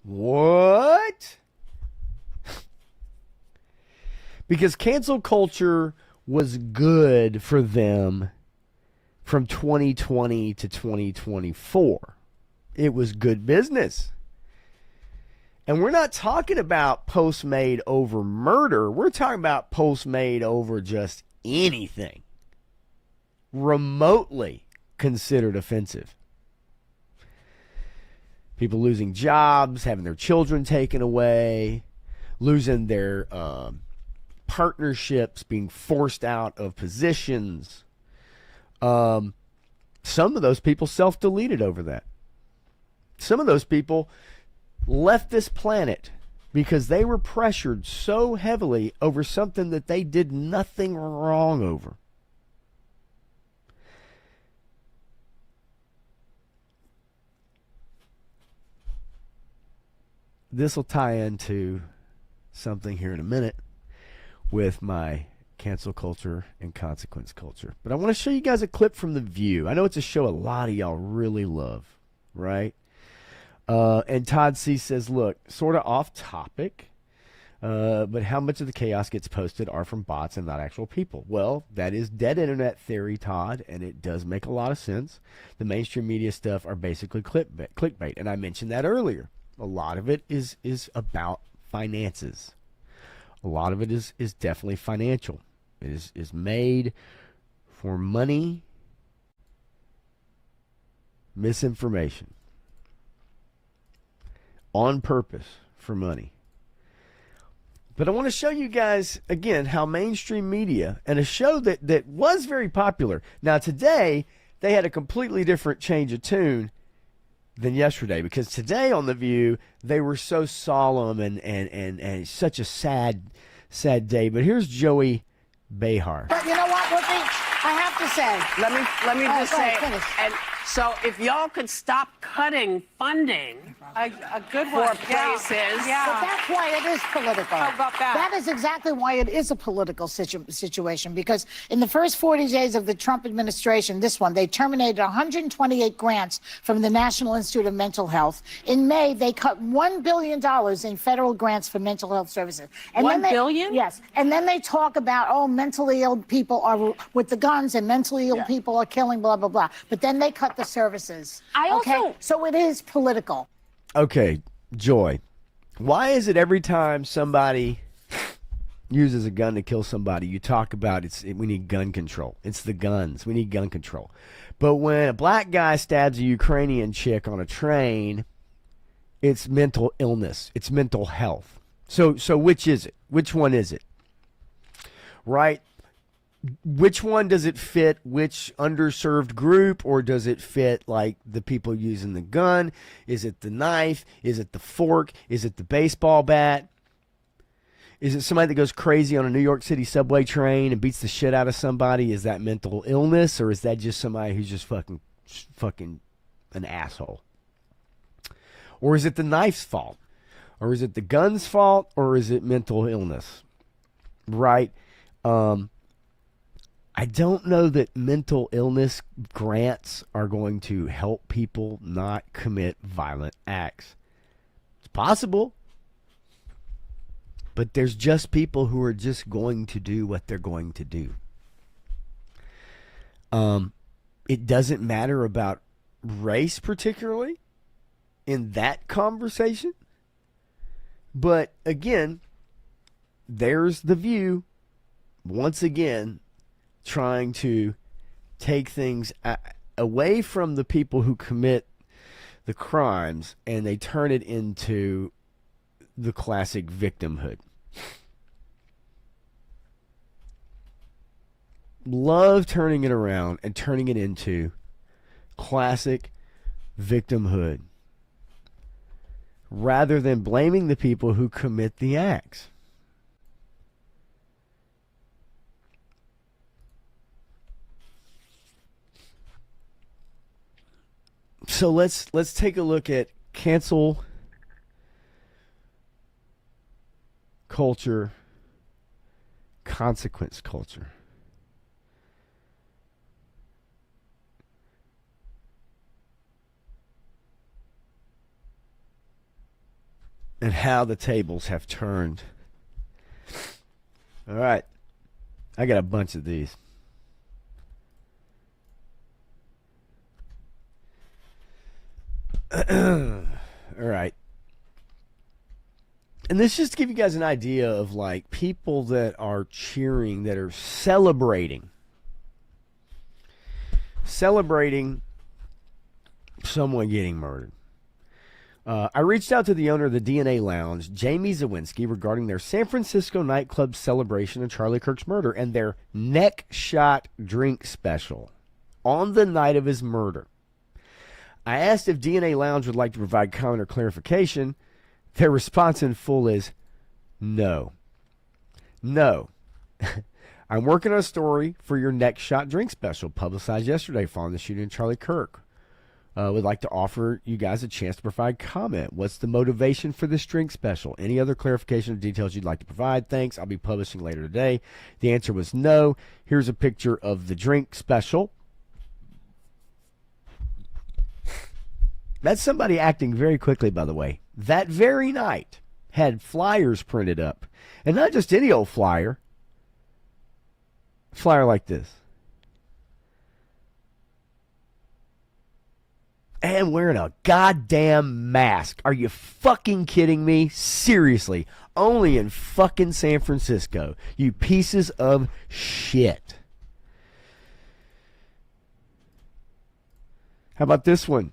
What? Because cancel culture was good for them from 2020 to 2024. It was good business. And we're not talking about posts made over murder. We're talking about posts made over just anything remotely considered offensive. People losing jobs, having their children taken away, losing their partnerships, being forced out of positions. Some of those people self-deleted over that. Some of those people left this planet because they were pressured so heavily over something that they did nothing wrong over. This will tie into something here in a minute with my cancel culture and consequence culture. But I want to show you guys a clip from The View. I know it's a show a lot of y'all really love, right? And Todd C. says, look, sort of off topic, but how much of the chaos gets posted are from bots and not actual people? Well, that is dead internet theory, Todd, and it does make a lot of sense. The mainstream media stuff are basically clickbait, and I mentioned that earlier. A lot of it is about finances. A lot of it is definitely financial. It is made for money, misinformation. On purpose for money. But I want to show you guys, again, how mainstream media, and a show that was very popular. Now, today, they had a completely different change of tune than yesterday, because today on The View, they were so solemn and such a sad day. But here's Joey Behar. But you know what, Whoopi? I have to say. Let me just go say, ahead, finish. and so if y'all could stop cutting funding A good for one. places. But that's why it is political. How about that? That is exactly why it is a political situation, because in the first 40 days of the Trump administration, this one, they terminated 128 grants from the National Institute of Mental Health. In May, they cut $1 billion in federal grants for mental health services. And $1 then billion? Yes. And then they talk about, oh, mentally ill people are with the guns and mentally ill people are killing, blah, blah, blah. But then they cut the services. Okay? So it is political. Okay, Joy, why is it every time somebody uses a gun to kill somebody, you talk about we need gun control? It's the guns. We need gun control. But when a black guy stabs a Ukrainian chick on a train, it's mental illness. It's mental health. So which is it? Which one is it? Right? Which one does it fit? Which underserved group? Or does it fit like the people using the gun? Is it the knife? Is it the fork? Is it the baseball bat? Is it somebody that goes crazy on a New York City subway train and beats the shit out of somebody? Is that mental illness? Or is that just somebody who's just fucking an asshole? Or is it the knife's fault? Or is it the gun's fault? Or is it mental illness? Right? I don't know that mental illness grants are going to help people not commit violent acts. It's possible. But there's just people who are just going to do what they're going to do. It doesn't matter about race particularly in that conversation. But again, there's The View once again trying to take things away from the people who commit the crimes, and they turn it into the classic victimhood. Love turning it around and turning it into classic victimhood rather than blaming the people who commit the acts. So let's take a look at cancel culture, consequence culture. And how the tables have turned. All right. I got a bunch of these. All right. And this just to give you guys an idea of like people that are cheering, that are celebrating someone getting murdered. I reached out to the owner of the DNA Lounge, Jamie Zawinski, regarding their San Francisco nightclub celebration of Charlie Kirk's murder and their neck shot drink special on the night of his murder. I asked if DNA Lounge would like to provide comment or clarification. Their response in full is no. No. I'm working on a story for your neck shot drink special publicized yesterday following the shooting of Charlie Kirk. Would like to offer you guys a chance to provide comment. What's the motivation for this drink special? Any other clarification or details you'd like to provide? Thanks. I'll be publishing later today. The answer was no. Here's a picture of the drink special. That's somebody acting very quickly, by the way. That very night had flyers printed up. And not just any old flyer. A flyer like this. And wearing a goddamn mask. Are you fucking kidding me? Seriously. Only in fucking San Francisco. You pieces of shit. How about this one?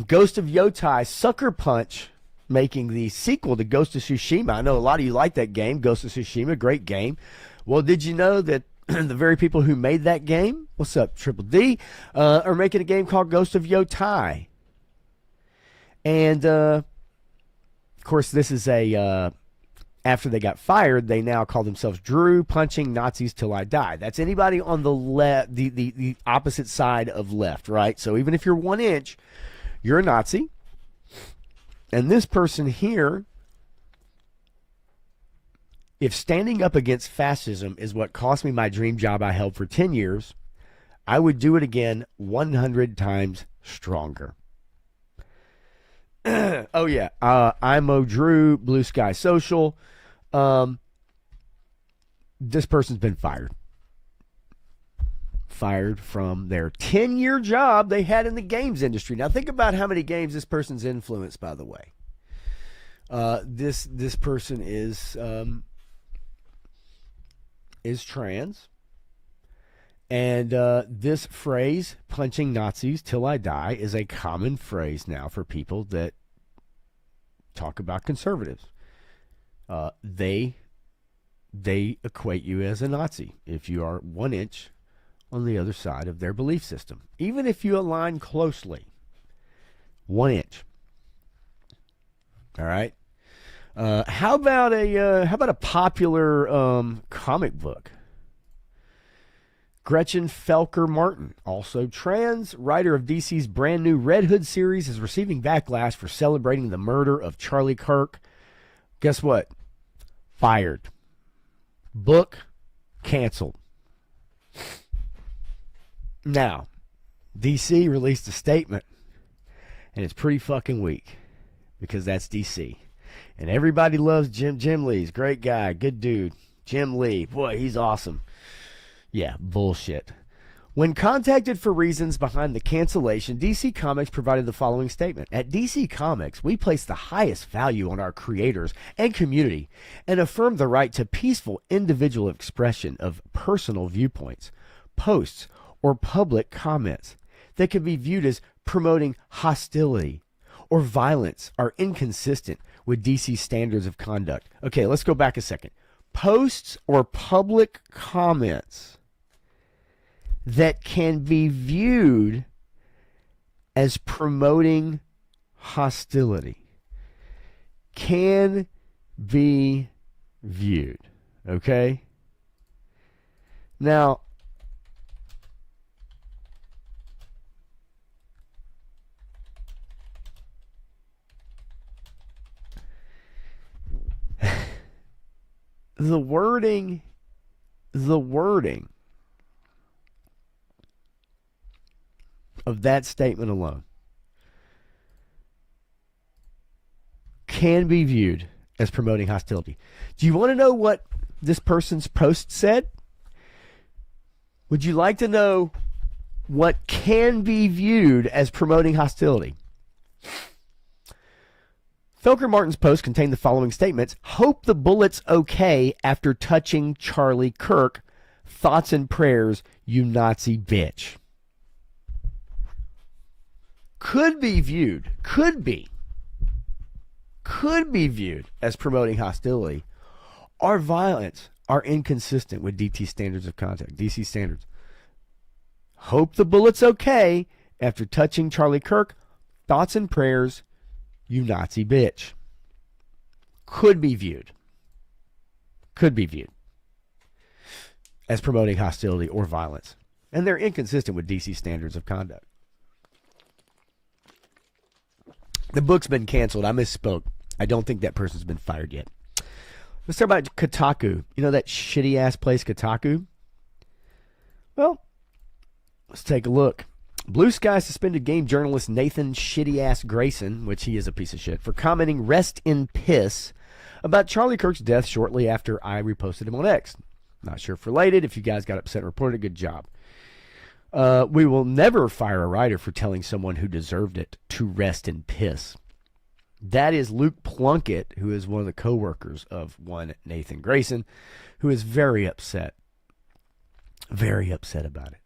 Ghost of Yotai Sucker Punch making the sequel to Ghost of Tsushima. I know a lot of you like that game, Ghost of Tsushima, great game. Well, did you know that the very people who made that game, what's up, Triple D, are making a game called Ghost of Yotai? And, of course, this is after they got fired, they now call themselves Drew Punching Nazis Till I Die. That's anybody on the the opposite side of left, right? So even if you're 1 inch, you're a Nazi. And this person here, if standing up against fascism is what cost me my dream job I held for 10 years, I would do it again 100 times stronger. Oh, yeah. I'm Drew, Blue Sky Social. This person's been fired. Fired from their 10-year job they had in the games industry. Now, think about how many games this person's influenced, by the way. This person is trans. And this phrase, punching Nazis till I die, is a common phrase now for people that talk about conservatives. They equate you as a Nazi if you are 1 inch on the other side of their belief system. Even if you align closely, 1 inch. All right. How about a popular comic book? Gretchen Felker Martin, also trans, writer of DC's brand new Red Hood series, is receiving backlash for celebrating the murder of Charlie Kirk. Guess what? Fired. Book canceled. Now, DC released a statement, and it's pretty fucking weak because that's DC. And everybody loves Jim Lee's great guy, good dude. Jim Lee, boy, he's awesome. Yeah, bullshit. When contacted for reasons behind the cancellation, DC Comics provided the following statement. At DC Comics, we place the highest value on our creators and community and affirm the right to peaceful individual expression of personal viewpoints, posts, or public comments that can be viewed as promoting hostility or violence are inconsistent with DC standards of conduct. Okay, let's go back a second. Posts or public comments that can be viewed as promoting hostility can be viewed. Okay? Now, the wording of that statement alone can be viewed as promoting hostility. Do you want to know what this person's post said? Would you like to know what can be viewed as promoting hostility? Felker Martin's post contained the following statements. Hope the bullet's okay after touching Charlie Kirk. Thoughts and prayers, you Nazi bitch. Could be viewed as promoting hostility or violence are inconsistent with DC standards of conduct. DC standards. Hope the bullet's okay after touching Charlie Kirk. Thoughts and prayers, you Nazi bitch. Could be viewed as promoting hostility or violence. And they're inconsistent with DC standards of conduct. The book's been canceled. I misspoke. I don't think that person's been fired yet. Let's talk about Kotaku. You know that shitty-ass place, Kotaku? Well, let's take a look. Blue Sky suspended game journalist Nathan shitty-ass Grayson, which he is a piece of shit, for commenting rest in piss about Charlie Kirk's death shortly after I reposted him on X. Not sure if related. If you guys got upset and reported, good job. We will never fire a writer for telling someone who deserved it to rest in piss. That is Luke Plunkett, who is one of the co-workers of one Nathan Grayson, who is very upset. Very upset about it.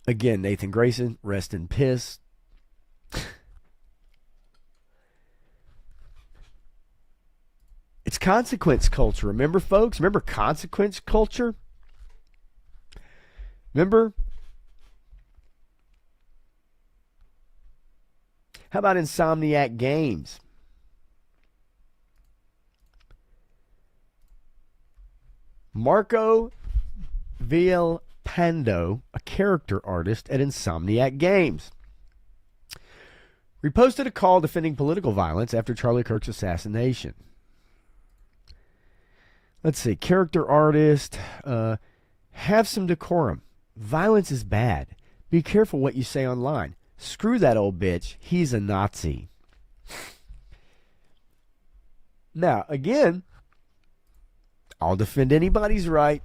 Again, Nathan Grayson, rest in piss. It's consequence culture. Remember, folks? Remember consequence culture? Remember? How about Insomniac Games? Marco Villalpando, a character artist at Insomniac Games, reposted a call defending political violence after Charlie Kirk's assassination. Let's see. Character artist, have some decorum. Violence is bad. Be careful what you say online. Screw that old bitch. He's a Nazi. Now, again, I'll defend anybody's right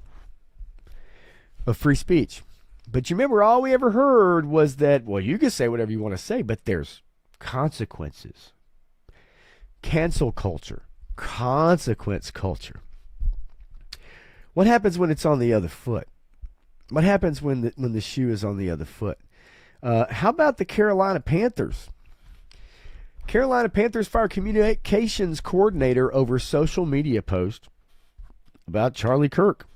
of free speech. But you remember, all we ever heard was that, well, you can say whatever you want to say, but there's consequences. Cancel culture. Consequence culture. What happens when it's on the other foot? What happens when the shoe is on the other foot? How about the Carolina Panthers? Carolina Panthers fire communications coordinator over social media post about Charlie Kirk.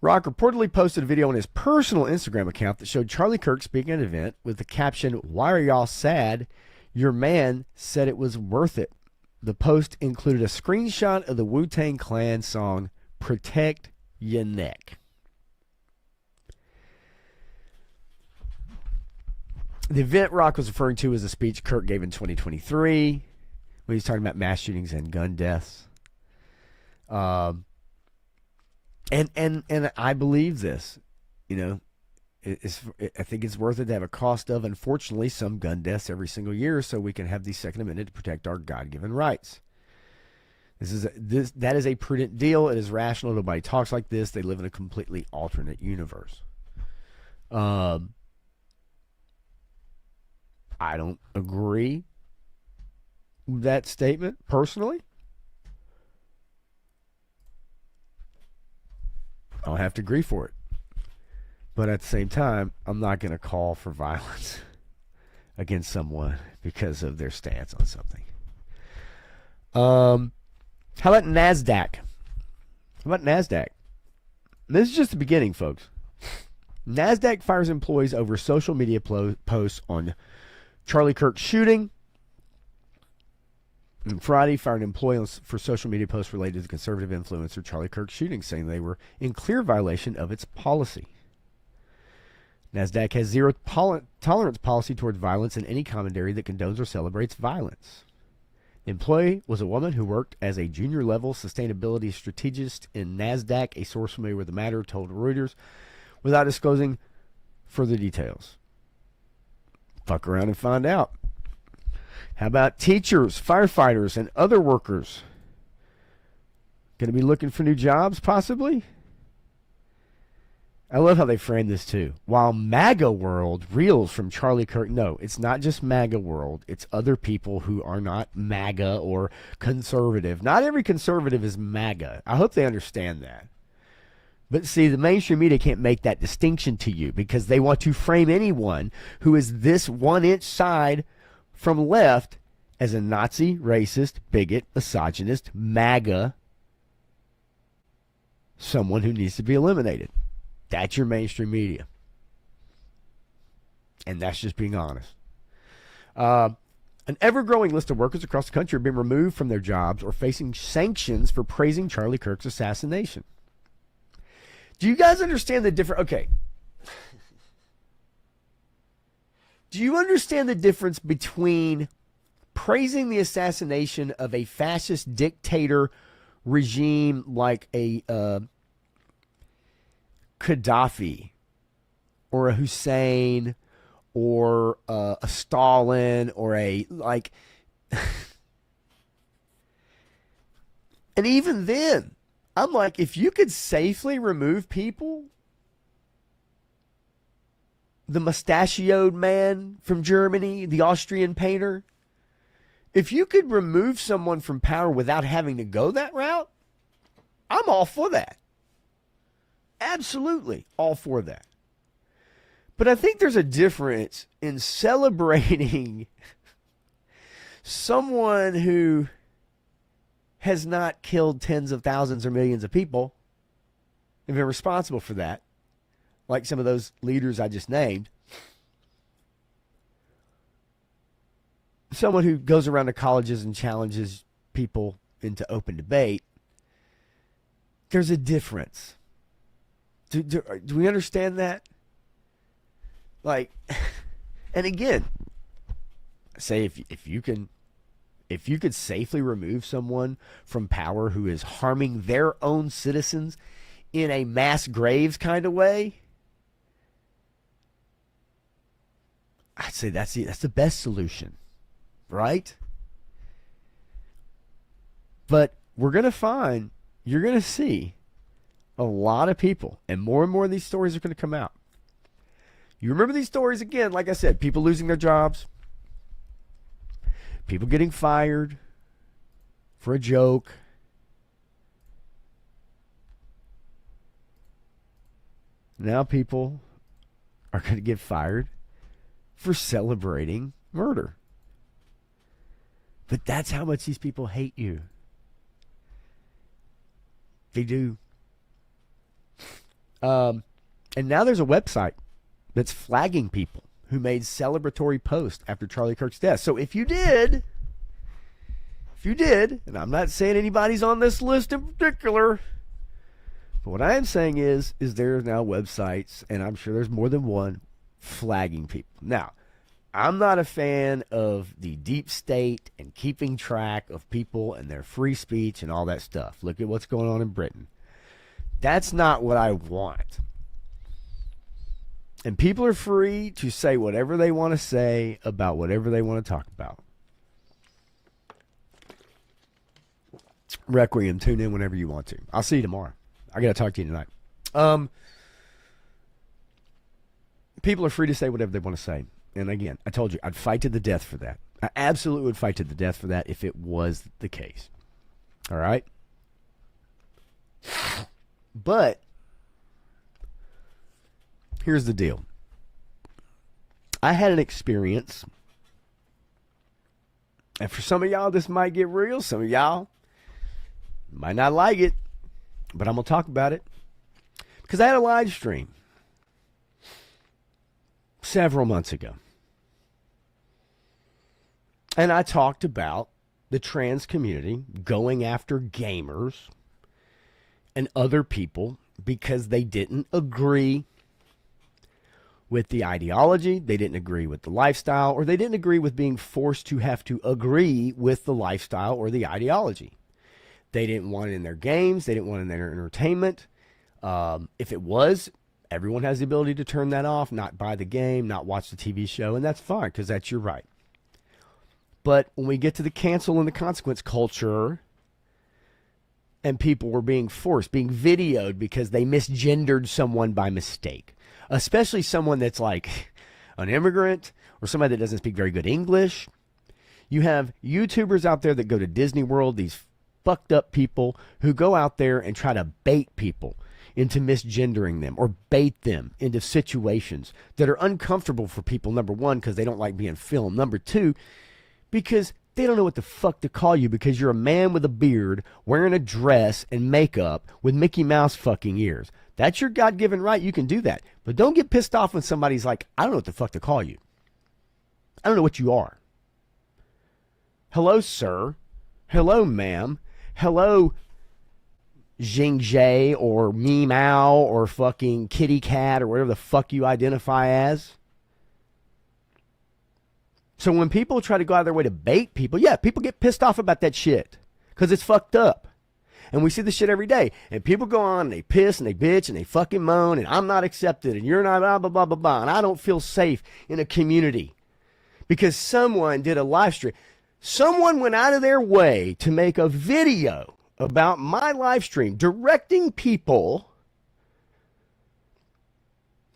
Rock reportedly posted a video on his personal Instagram account that showed Charlie Kirk speaking at an event with the caption, "Why are y'all sad? Your man said it was worth it." The post included a screenshot of the Wu-Tang Clan song, "Protect Your Neck." The event Rock was referring to was a speech Kirk gave in 2023 when he's talking about mass shootings and gun deaths. And I believe this, you know, I think it's worth it to have a cost of, unfortunately, some gun deaths every single year so we can have the Second Amendment to protect our God-given rights. That is a prudent deal. It is rational. Nobody talks like this. They live in a completely alternate universe. I don't agree with that statement personally. I don't have to agree for it. But at the same time, I'm not going to call for violence against someone because of their stance on something. How about NASDAQ? This is just the beginning, folks. NASDAQ fires employees over social media posts on Charlie Kirk's shooting. And Friday, fired an employee for social media posts related to the conservative influencer Charlie Kirk's shooting, saying they were in clear violation of its policy. NASDAQ has zero tolerance policy towards violence in any commentary that condones or celebrates violence. The employee was a woman who worked as a junior-level sustainability strategist in NASDAQ. A source familiar with the matter told Reuters without disclosing further details. Fuck around and find out. How about teachers, firefighters, and other workers? Going to be looking for new jobs, possibly? I love how they frame this, too. While MAGA World reels from Charlie Kirk. No, it's not just MAGA World. It's other people who are not MAGA or conservative. Not every conservative is MAGA. I hope they understand that. But see, the mainstream media can't make that distinction to you because they want to frame anyone who is this 1-inch side from left as a Nazi, racist, bigot, misogynist, MAGA, someone who needs to be eliminated. That's your mainstream media. And that's just being honest. An ever-growing list of workers across the country have been removed from their jobs or facing sanctions for praising Charlie Kirk's assassination. Do you guys understand the difference? Okay. Do you understand the difference between praising the assassination of a fascist dictator regime like a Gaddafi or a Hussein or a Stalin or a like and even then I'm like, if you could safely remove people, the mustachioed man from Germany, the Austrian painter, if you could remove someone from power without having to go that route, I'm all for that. Absolutely all for that. But I think there's a difference in celebrating someone who has not killed tens of thousands or millions of people and been responsible for that, like some of those leaders I just named. Someone who goes around to colleges and challenges people into open debate. There's a difference. Do we understand that? Like, and again, say if you could safely remove someone from power who is harming their own citizens in a mass graves kind of way, I'd say that's the best solution, right? But you're going to see a lot of people, and more of these stories are going to come out. You remember these stories again, like I said, people losing their jobs, people getting fired for a joke. Now people are going to get fired for celebrating murder. But that's how much these people hate you. They do. And now there's a website that's flagging people who made celebratory posts after Charlie Kirk's death. So if you did, and I'm not saying anybody's on this list in particular, but what I am saying is there are now websites, and I'm sure there's more than one, flagging people. Now, I'm not a fan of the deep state and keeping track of people and their free speech and all that stuff. Look at what's going on in Britain. That's not what I want. And people are free to say whatever they want to say about whatever they want to talk about. Requiem, tune in whenever you want to. I'll see you tomorrow. I got to talk to you tonight. People are free to say whatever they want to say. And again, I told you, I'd fight to the death for that. I absolutely would fight to the death for that if it was the case. All right? But here's the deal. I had an experience, and for some of y'all, this might get real. Some of y'all might not like it, but I'm going to talk about it. Because I had a live stream several months ago. And I talked about the trans community going after gamers and other people because they didn't agree with the ideology, they didn't agree with the lifestyle, or they didn't agree with being forced to have to agree with the lifestyle or the ideology. They didn't want it in their games. They didn't want it in their entertainment. If it was, everyone has the ability to turn that off, not buy the game, not watch the TV show, and that's fine because that's your right. But when we get to the cancel and the consequence culture, and people were being forced, being videoed because they misgendered someone by mistake, especially someone that's like an immigrant or somebody that doesn't speak very good English. You have YouTubers out there that go to Disney World, these fucked up people who go out there and try to bait people into misgendering them or bait them into situations that are uncomfortable for people, number one, because they don't like being filmed. Number two, because they don't know what the fuck to call you because you're a man with a beard wearing a dress and makeup with Mickey Mouse fucking ears. That's your God-given right. You can do that. But don't get pissed off when somebody's like, I don't know what the fuck to call you. I don't know what you are. Hello, sir. Hello, ma'am. Hello, Jing-Jay or Meow or fucking Kitty Cat or whatever the fuck you identify as. So when people try to go out of their way to bait people, yeah, people get pissed off about that shit because it's fucked up. And we see this shit every day. And people go on and they piss and they bitch and they fucking moan and I'm not accepted and you're not blah, blah, blah, blah, blah. And I don't feel safe in a community because someone did a live stream. Someone went out of their way to make a video about my live stream directing people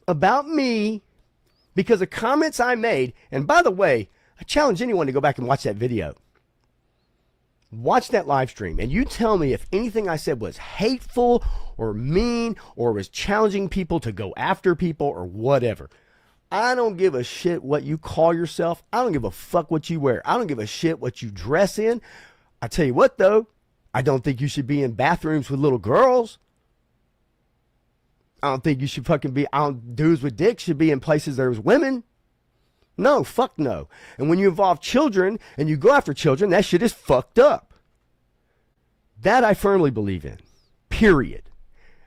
about me because of comments I made. And by the way, I challenge anyone to go back and watch that video. Watch that live stream and you tell me if anything I said was hateful or mean or was challenging people to go after people or whatever. I don't give a shit what you call yourself. I don't give a fuck what you wear. I don't give a shit what you dress in. I tell you what, though, I don't think you should be in bathrooms with little girls. I don't think you should fucking be, dudes with dicks should be in places there's women. No, fuck no. And when you involve children and you go after children, that shit is fucked up. That I firmly believe in. Period.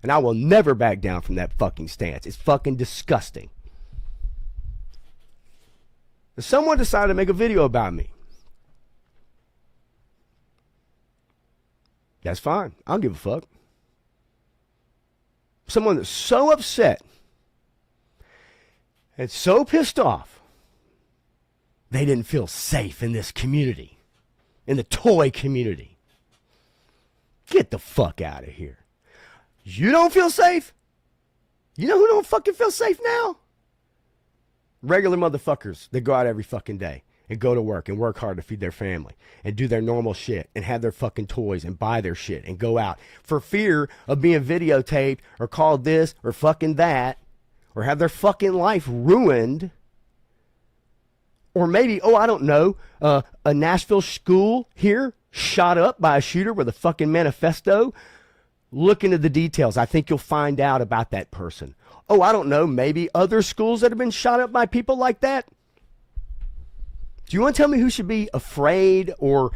And I will never back down from that fucking stance. It's fucking disgusting. If someone decided to make a video about me, that's fine. I don't give a fuck. Someone that's so upset and so pissed off, they didn't feel safe in this community, in the toy community. Get the fuck out of here. You don't feel safe? You know who don't fucking feel safe now? Regular motherfuckers that go out every fucking day and go to work and work hard to feed their family and do their normal shit and have their fucking toys and buy their shit and go out for fear of being videotaped or called this or fucking that or have their fucking life ruined. Or maybe, I don't know, a Nashville school here shot up by a shooter with a fucking manifesto. Look into the details. I think you'll find out about that person. I don't know, maybe other schools that have been shot up by people like that. Do you want to tell me who should be afraid or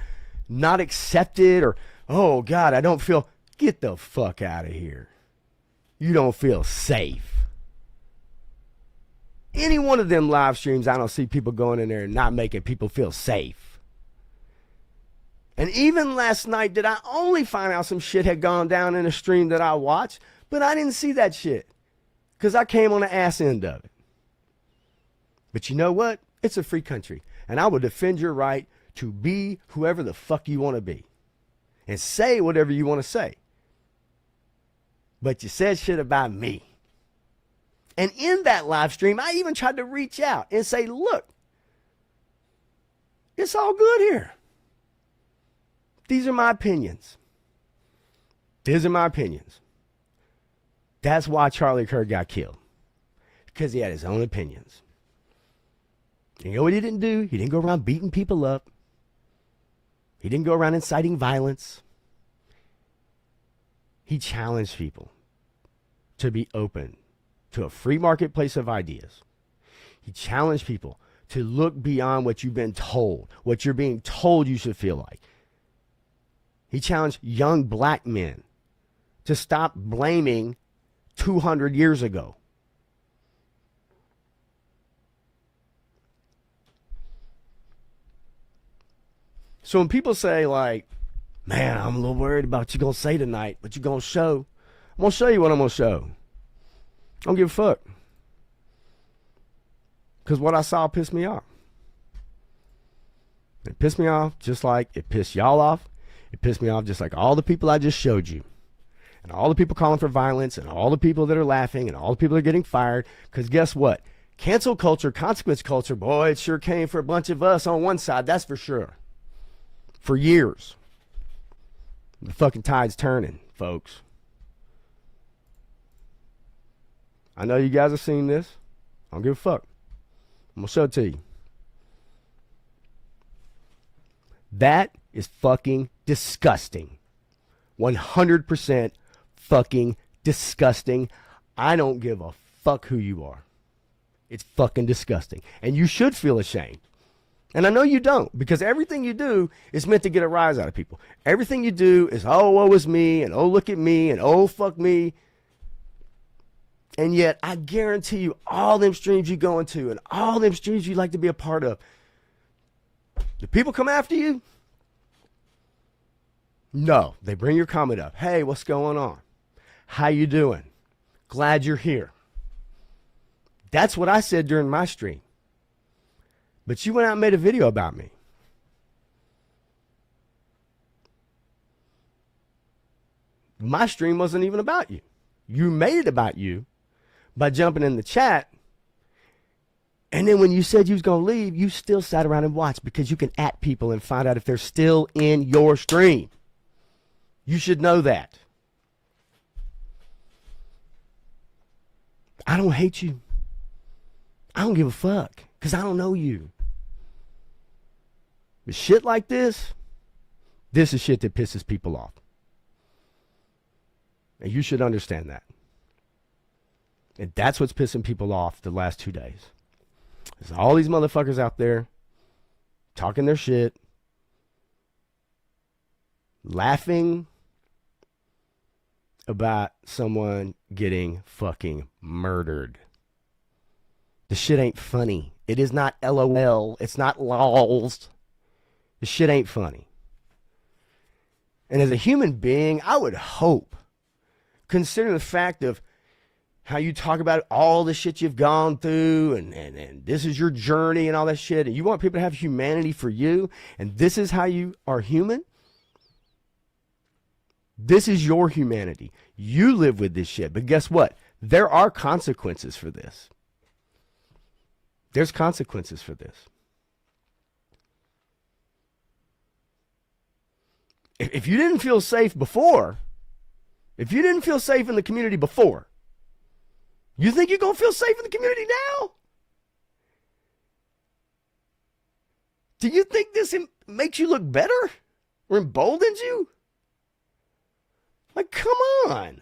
not accepted or, oh God, I don't feel, get the fuck out of here. You don't feel safe. Any one of them live streams, I don't see people going in there and not making people feel safe. And even last night, did I only find out some shit had gone down in a stream that I watched, but I didn't see that shit because I came on the ass end of it. But you know what? It's a free country, and I will defend your right to be whoever the fuck you want to be and say whatever you want to say. But you said shit about me. And in that live stream, I even tried to reach out and say, look, it's all good here. These are my opinions. These are my opinions. That's why Charlie Kirk got killed. Because he had his own opinions. And you know what he didn't do? He didn't go around beating people up. He didn't go around inciting violence. He challenged people to be open to a free marketplace of ideas. He challenged people to look beyond what you've been told, what you're being told you should feel like. He challenged young black men to stop blaming 200 years ago. So when people say like, man, I'm a little worried about what you're going to say tonight, what you're going to show, I'm going to show you what I'm going to show. I don't give a fuck. Because what I saw pissed me off. It pissed me off just like it pissed y'all off. It pissed me off just like all the people I just showed you. And all the people calling for violence and all the people that are laughing and all the people that are getting fired. Because guess what? Cancel culture, consequence culture, boy, it sure came for a bunch of us on one side, that's for sure. For years. The fucking tide's turning, folks. I know you guys have seen this. I don't give a fuck. I'm going to show it to you. That is fucking disgusting. 100% fucking disgusting. I don't give a fuck who you are. It's fucking disgusting. And you should feel ashamed. And I know you don't, because everything you do is meant to get a rise out of people. Everything you do is, oh, woe is me, and oh, look at me, and oh, fuck me. And yet, I guarantee you, all them streams you go into and all them streams you like to be a part of, do people come after you? No. They bring your comment up. Hey, what's going on? How you doing? Glad you're here. That's what I said during my stream. But you went out and made a video about me. My stream wasn't even about you. You made it about you by jumping in the chat. And then when you said you was going to leave, you still sat around and watched because you can @ people and find out if they're still in your stream. You should know that. I don't hate you. I don't give a fuck because I don't know you. But shit like this is shit that pisses people off. And you should understand that. And that's what's pissing people off the last 2 days. There's all these motherfuckers out there talking their shit, laughing about someone getting fucking murdered. The shit ain't funny. It is not LOL. It's not lols. The shit ain't funny. And as a human being, I would hope, considering the fact of how you talk about all the shit you've gone through and this is your journey and all that shit, and you want people to have humanity for you, and this is how you are human. This is your humanity. You live with this shit. But guess what? There are consequences for this. There's consequences for this. If you didn't feel safe before, if you didn't feel safe in the community before, you think you're going to feel safe in the community now? Do you think this makes you look better or emboldens you? Like, come on.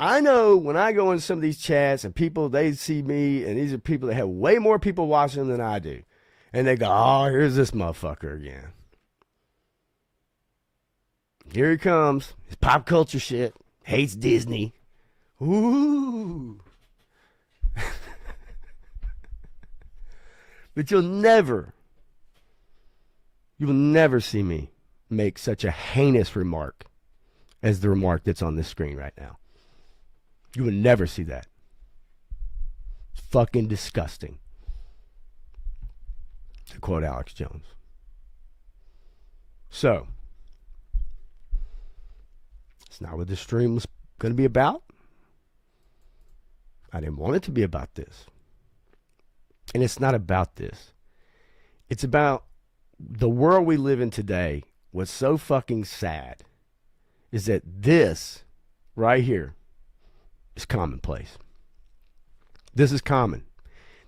I know when I go in some of these chats and people, they see me, and these are people that have way more people watching them than I do. And they go, oh, here's this motherfucker again. Here he comes. His pop culture shit. Hates Disney. Ooh. But you'll never see me make such a heinous remark as the remark that's on this screen right now. You will never see that. It's fucking disgusting. To quote Alex Jones. So, it's not what this stream was going to be about. I didn't want it to be about this. And it's not about this. It's about the world we live in today. What's so fucking sad is that this right here is commonplace. This is common.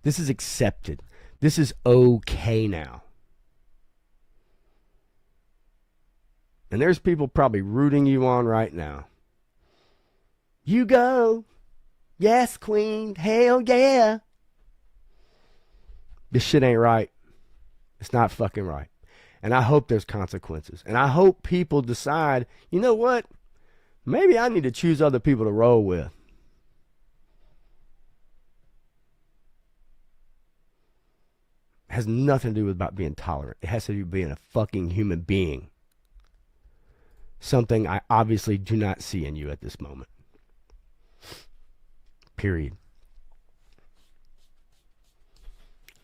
This is accepted. This is okay now. And there's people probably rooting you on right now. You go. Yes, queen. Hell yeah. This shit ain't right. It's not fucking right. And I hope there's consequences. And I hope people decide, you know what? Maybe I need to choose other people to roll with. It has nothing to do with about being tolerant. It has to do with being a fucking human being. Something I obviously do not see in you at this moment. Period.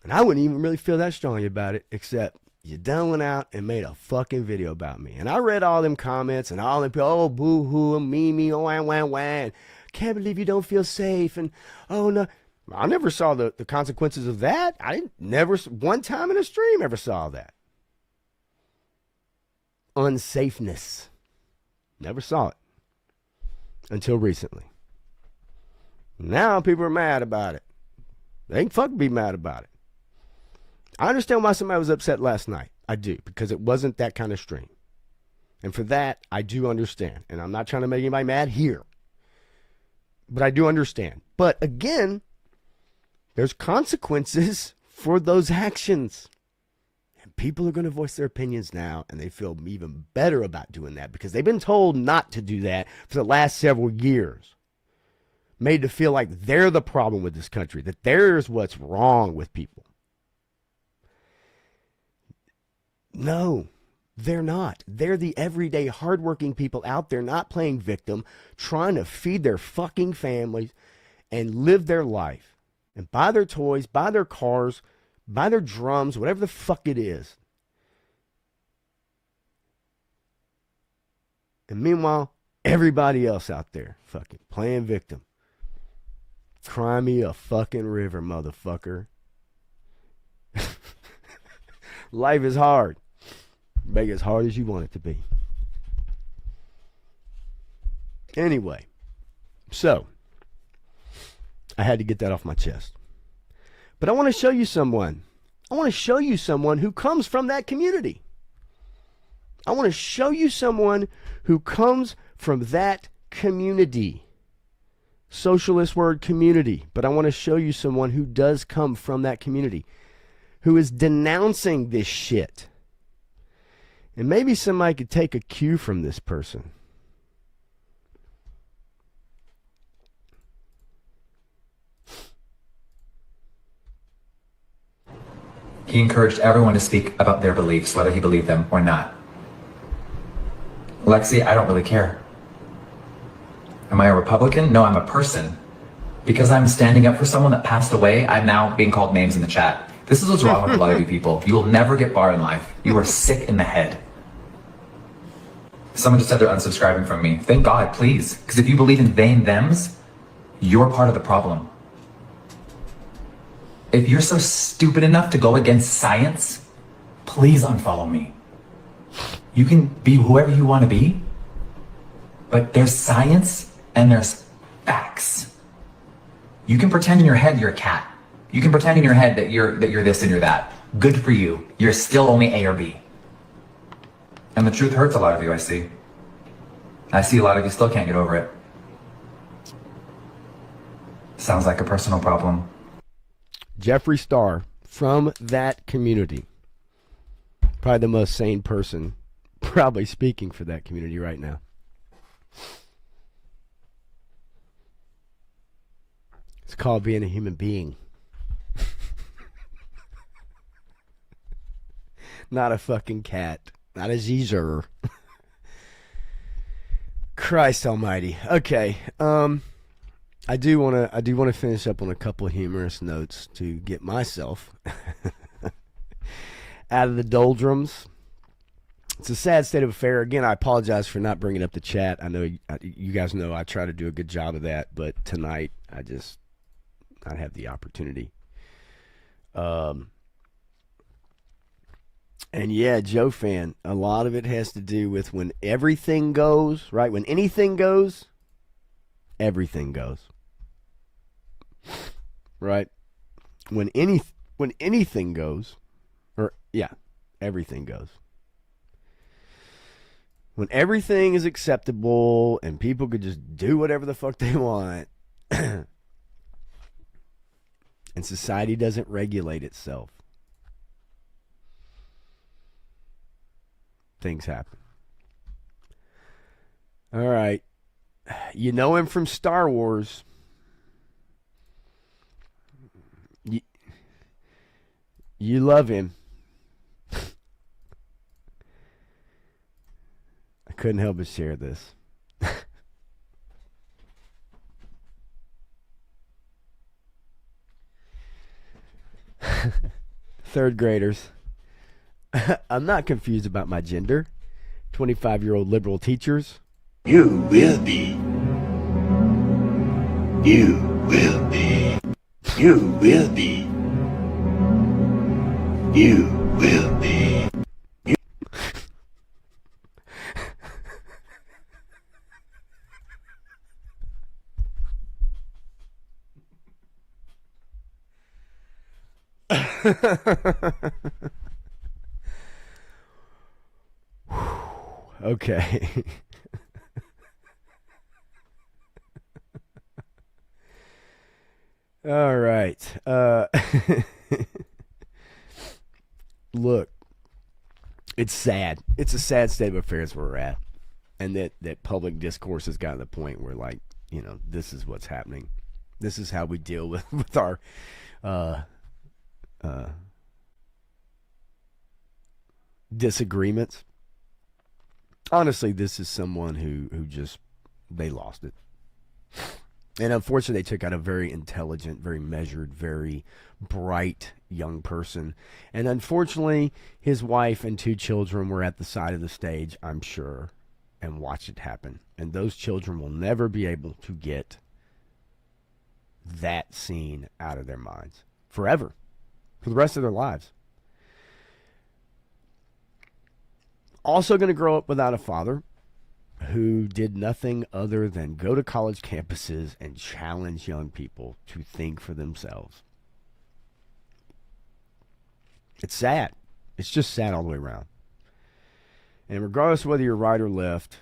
And I wouldn't even really feel that strongly about it, except you done went out and made a fucking video about me. And I read all them comments and all them people, oh, boo-hoo, me, oh, wah. Can't believe you don't feel safe. And, oh, no. I never saw the consequences of that. I never, one time in a stream, ever saw that. Unsafeness. Never saw it. Until recently. Now people are mad about it. They can fucking be mad about it. I understand why somebody was upset last night. I do, because it wasn't that kind of stream. And for that, I do understand. And I'm not trying to make anybody mad here. But I do understand. But again, there's consequences for those actions. And people are going to voice their opinions now, and they feel even better about doing that because they've been told not to do that for the last several years. Made to feel like they're the problem with this country, that there's what's wrong with people. No, they're not. They're the everyday hardworking people out there not playing victim, trying to feed their fucking families and live their life and buy their toys, buy their cars, buy their drums, whatever the fuck it is. And meanwhile, everybody else out there fucking playing victim. Cry me a fucking river, motherfucker. Life is hard. Make it as hard as you want it to be. Anyway, so I had to get that off my chest. But I want to show you someone. I want to show you someone who comes from that community. I want to show you someone who comes from that community. Socialist word community. But I want to show you someone who does come from that community, who is denouncing this shit. And maybe somebody could take a cue from this person. He encouraged everyone to speak about their beliefs, whether he believed them or not. Lexi, I don't really care. Am I a Republican? No, I'm a person. Because I'm standing up for someone that passed away, I'm now being called names in the chat. This is what's wrong with a lot of you people. You will never get far in life. You are sick in the head. Someone just said they're unsubscribing from me. Thank God, please. Because if you believe in they and thems, you're part of the problem. If you're so stupid enough to go against science, please unfollow me. You can be whoever you want to be, but there's science and there's facts. You can pretend in your head you're a cat. You can pretend in your head that you're this and you're that. Good for you. You're still only A or B. And the truth hurts a lot of you, I see. I see a lot of you still can't get over it. Sounds like a personal problem. Jeffree Star, from that community. Probably the most sane person probably speaking for that community right now. It's called being a human being. Not a fucking cat. Not a Caesar. Christ almighty. Okay. I do want to finish up on a couple of humorous notes to get myself out of the doldrums. It's a sad state of affair. Again, I apologize for not bringing up the chat. I know you guys know I try to do a good job of that, but tonight I just not have the opportunity. And yeah, Joe fan, a lot of it has to do with when everything goes, right? When anything goes, everything goes. Right? When anything goes, or yeah, everything goes. When everything is acceptable and people could just do whatever the fuck they want, and society doesn't regulate itself, things happen. All right. You know him from Star Wars. You love him. I couldn't help but share this. Third graders. I'm not confused about my gender. 25-year-old liberal teachers. You will be. You will be. You will be. You will be. Okay. All right. Look, it's sad. It's a sad state of affairs where we're at. And that public discourse has gotten to the point where, like, you know, this is what's happening. This is how we deal with our disagreements. Honestly, this is someone who just, they lost it. And unfortunately, they took out a very intelligent, very measured, very bright young person. And unfortunately, his wife and 2 children were at the side of the stage, I'm sure, and watched it happen. And those children will never be able to get that scene out of their minds forever, for the rest of their lives. Also going to grow up without a father. who did nothing other than go to college campuses and challenge young people to think for themselves. It's sad. It's just sad all the way around. And regardless of whether you're right or left,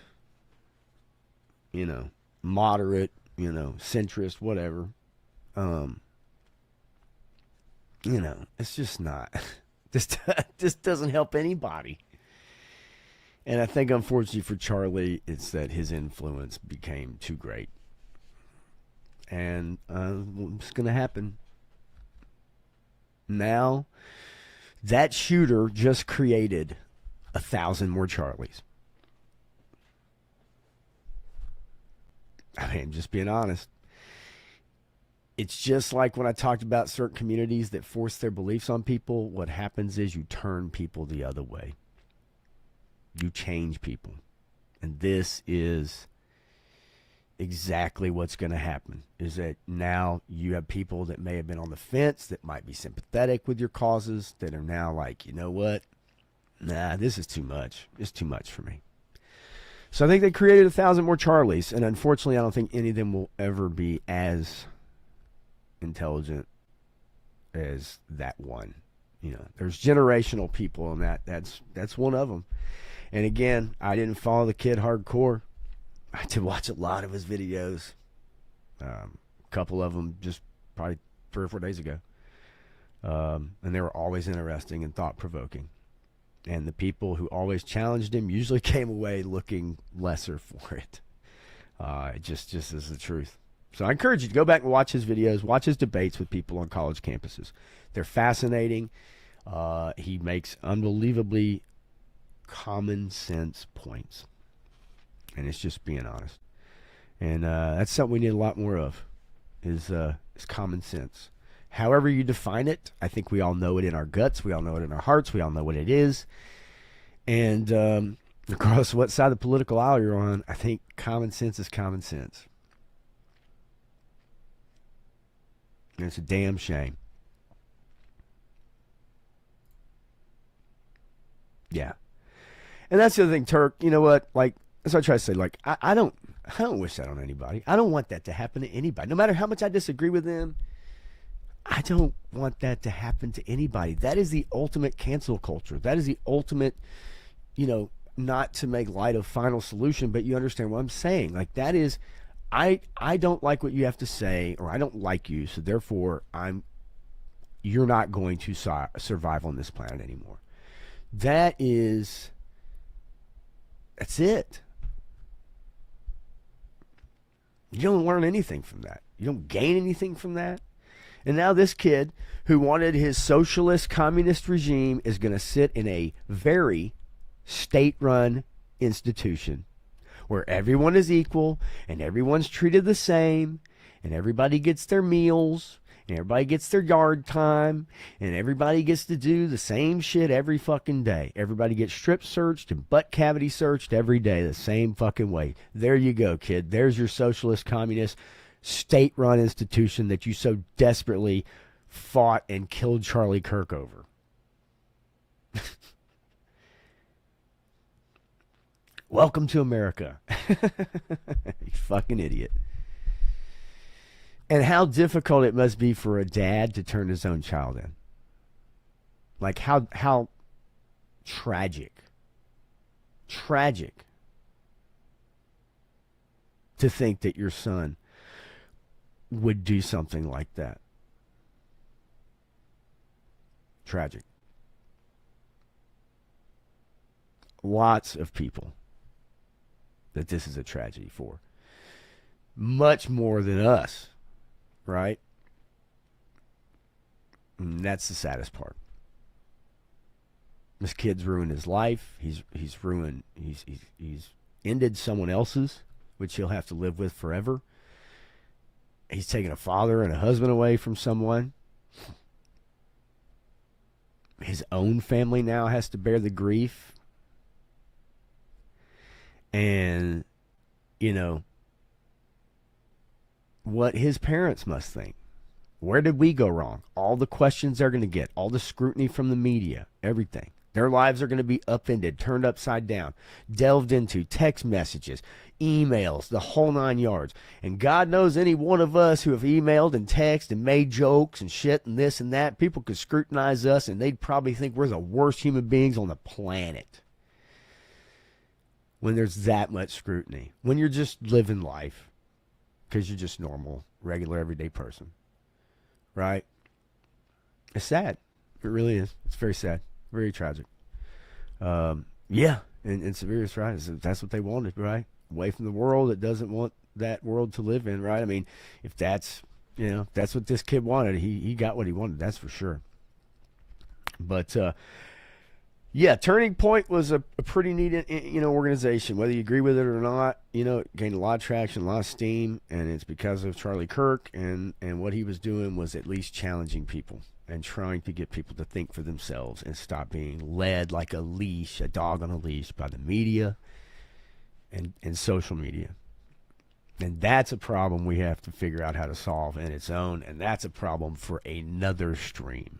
moderate, centrist, whatever, it's just not. This doesn't help anybody. And I think, unfortunately for Charlie, it's that his influence became too great. And what's going to happen? Now, that shooter just created 1,000 more Charlies. I mean, just being honest. It's just like when I talked about certain communities that force their beliefs on people. What happens is you turn people the other way. You change people. And this is exactly what's going to happen, is that now you have people that may have been on the fence, that might be sympathetic with your causes, that are now like, you know what? Nah, this is too much. It's too much for me. So I think they created 1,000 more Charlies, and unfortunately I don't think any of them will ever be as intelligent as that one. There's generational people in that. That's one of them. And again, I didn't follow the kid hardcore. I did watch a lot of his videos. A couple of them just probably 3 or 4 days ago. And they were always interesting and thought-provoking. And the people who always challenged him usually came away looking lesser for it. It just is the truth. So I encourage you to go back and watch his videos, watch his debates with people on college campuses. They're fascinating. He makes unbelievably common sense points. And it's just being honest. And that's something we need a lot more of, is common sense. However you define it, I think we all know it in our guts. We all know it in our hearts. We all know what it is. And regardless of what side of the political aisle you're on, I think common sense is common sense. And it's a damn shame. Yeah. And that's the other thing, Turk. You know what? Like, that's what I try to say. Like, I don't wish that on anybody. I don't want that to happen to anybody. No matter how much I disagree with them, I don't want that to happen to anybody. That is the ultimate cancel culture. That is the ultimate, not to make light of final solution, but you understand what I'm saying. Like, that is, I don't like what you have to say, or I don't like you, so therefore you're not going to survive on this planet anymore. That's it. You don't learn anything from that. You don't gain anything from that. And now this kid who wanted his socialist communist regime is going to sit in a very state-run institution where everyone is equal and everyone's treated the same and everybody gets their meals and everybody gets their yard time and everybody gets to do the same shit every fucking day. Everybody gets strip searched and butt cavity searched every day the same fucking way. There you go, kid. There's your socialist communist state-run institution that you so desperately fought and killed Charlie Kirk over. Welcome to America. You fucking idiot. And how difficult it must be for a dad to turn his own child in. Like how tragic to think that your son would do something like that. Tragic. Lots of people that this is a tragedy for. Much more than us, right? And that's the saddest part. This kid's ruined his life. He's ended someone else's, which he'll have to live with forever. He's taken a father and a husband away from someone. His own family now has to bear the grief. And, what his parents must think. Where did we go wrong? All the questions they're going to get, all the scrutiny from the media, everything. Their lives are going to be upended, turned upside down, delved into, text messages, emails, the whole 9 yards. And God knows any one of us who have emailed and texted and made jokes and shit and this and that, people could scrutinize us and they'd probably think we're the worst human beings on the planet. When there's that much scrutiny, when you're just living life because you're just normal, regular, everyday person, right? It's sad. It really is. It's very sad. Very tragic. Yeah, and Severius, right? That's what they wanted, right? Away from the world that doesn't want that world to live in, right? I mean, if that's, that's what this kid wanted, he got what he wanted, that's for sure. But, yeah, Turning Point was a pretty neat, organization. Whether you agree with it or not, it gained a lot of traction, a lot of steam, and it's because of Charlie Kirk, and what he was doing was at least challenging people and trying to get people to think for themselves and stop being led like a leash, a dog on a leash, by the media and social media. And that's a problem we have to figure out how to solve in its own, and that's a problem for another stream.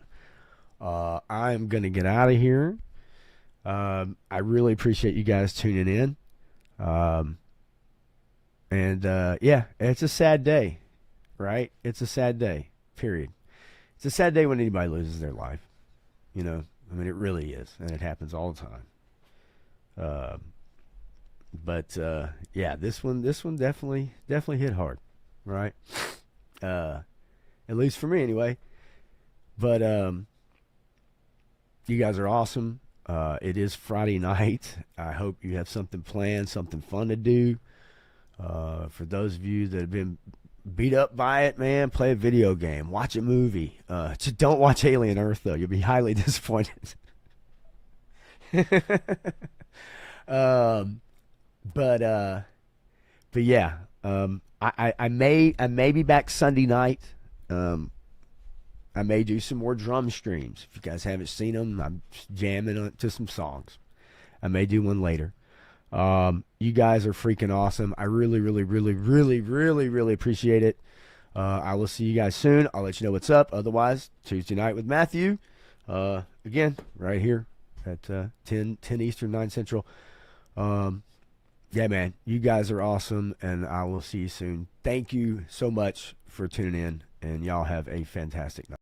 I'm going to get out of here. I really appreciate you guys tuning in. Yeah, it's a sad day, right? It's a sad day, period. It's a sad day when anybody loses their life. I mean, it really is, and it happens all the time. Yeah, this one definitely hit hard, right? At least for me, anyway. But you guys are awesome. It is Friday night. I hope you have something planned, something fun to do. For those of you that have been beat up by it, man, play a video game, watch a movie. Just don't watch Alien Earth, though. You'll be highly disappointed. But yeah, I may be back Sunday night. I may do some more drum streams. If you guys haven't seen them, I'm jamming to some songs. I may do one later. You guys are freaking awesome. I really, really, really, really, really, really appreciate it. I will see you guys soon. I'll let you know what's up. Otherwise, Tuesday night with Matthew. Again, right here at 10 Eastern, 9 Central. Yeah, man, you guys are awesome, and I will see you soon. Thank you so much for tuning in, and y'all have a fantastic night.